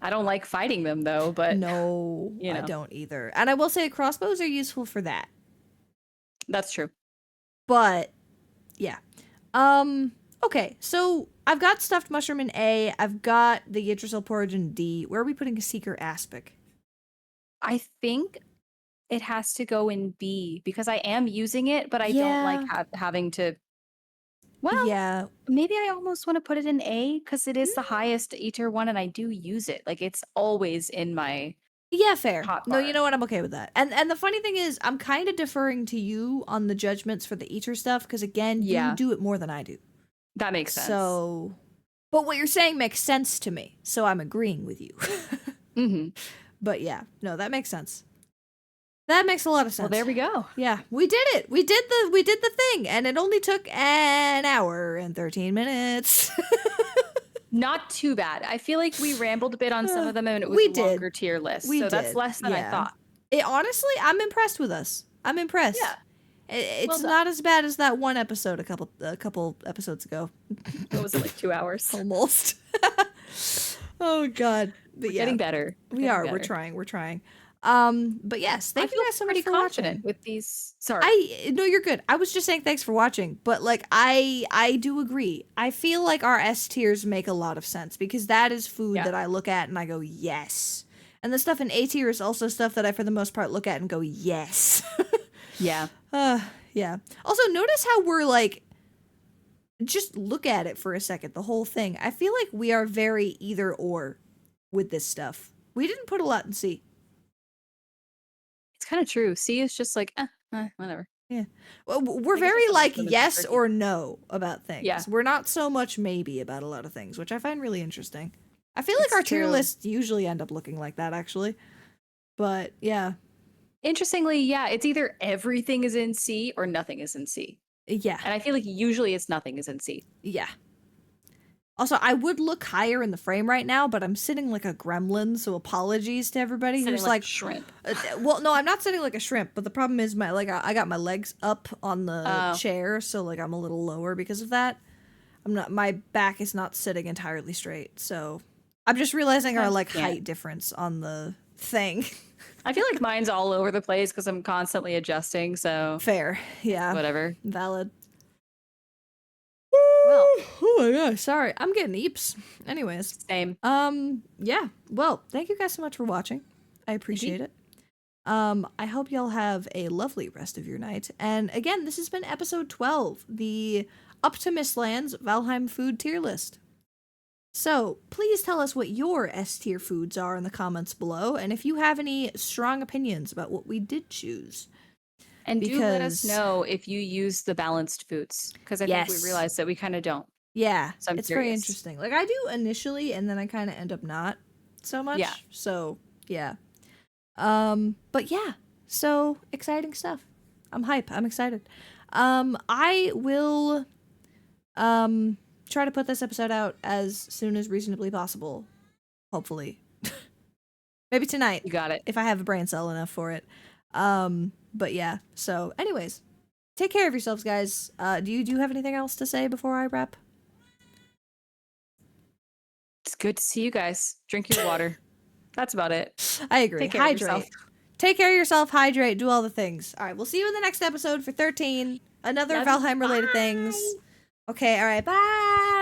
I don't like fighting them though, but no, I don't either. And I will say crossbows are useful for that. That's true. But yeah. Okay, so I've got stuffed mushroom in A. I've got the Yggdrasil porridge in D. Where are we putting a seeker aspic? I think it has to go in B because I am using it, but I don't like having to. Well, yeah. Maybe I almost want to put it in A because it is the highest eater one, and I do use it. Like it's always in my. Yeah, fair. No, you know what? I'm okay with that. And the funny thing is, I'm kind of deferring to you on the judgments for the eater stuff because again, you do it more than I do. That makes sense. So, but what you're saying makes sense to me, so I'm agreeing with you. Mm-hmm. But yeah, no, that makes sense. That makes a lot of sense. Well, there we go. Yeah, we did it. We did the thing, and it only took an hour and 13 minutes. Not too bad. I feel like we rambled a bit on some of them, and it was a longer tier list. So that's less than I thought. Honestly, I'm impressed with us. I'm impressed. Yeah. It's not as bad as that one episode a couple episodes ago. What was it, like 2 hours? Almost. Oh God. But we're getting better. We are. We're trying. But yes, thank you guys so much for watching. With these, sorry. No, you're good. I was just saying thanks for watching, but like I do agree. I feel like our S tiers make a lot of sense because that is food that I look at and I go yes, and the stuff in A tier is also stuff that I for the most part look at and go yes. Yeah. Yeah. Also, notice how we're like, just look at it for a second. The whole thing. I feel like we are very either or with this stuff. We didn't put a lot in C. kind of true. C is just like, whatever. Yeah. Well, we're very like yes or no about things. Yeah. We're not so much maybe about a lot of things, which I find really interesting. I feel like our tier lists usually end up looking like that, actually. But yeah. Interestingly, yeah, it's either everything is in C or nothing is in C. Yeah. And I feel like usually it's nothing is in C. Yeah. Also, I would look higher in the frame right now, but I'm sitting like a gremlin, so apologies to everybody who's like shrimp. Well, no, I'm not sitting like a shrimp, but the problem is I got my legs up on the chair, so like I'm a little lower because of that. My back is not sitting entirely straight, so I'm just realizing our like height difference on the thing. I feel like mine's all over the place because I'm constantly adjusting, so fair. Yeah. Whatever. Valid. Well, oh my gosh, sorry. I'm getting eeps. Anyways. Same. Yeah. Well, thank you guys so much for watching. I appreciate it. I hope y'all have a lovely rest of your night. And again, this has been episode 12, the Up to Mistlands Valheim food tier list. So, please tell us what your S tier foods are in the comments below, and if you have any strong opinions about what we did choose. And do let us know if you use the balanced foods, because I think we realized that we kind of don't. Yeah, so it's very interesting. Like, I do initially, and then I kind of end up not so much. Yeah. So, yeah. But yeah, so exciting stuff. I'm hype. I'm excited. I will, try to put this episode out as soon as reasonably possible. Hopefully. Maybe tonight. You got it. If I have a brain cell enough for it. But yeah, so anyways, take care of yourselves, guys. Do you have anything else to say before I wrap? It's good to see you guys. Drink your water. That's about it. I agree. Hydrate. Take care of yourself, hydrate, do all the things. All right, we'll see you in the next episode for 13. Another Valheim related things. Okay, all right, bye.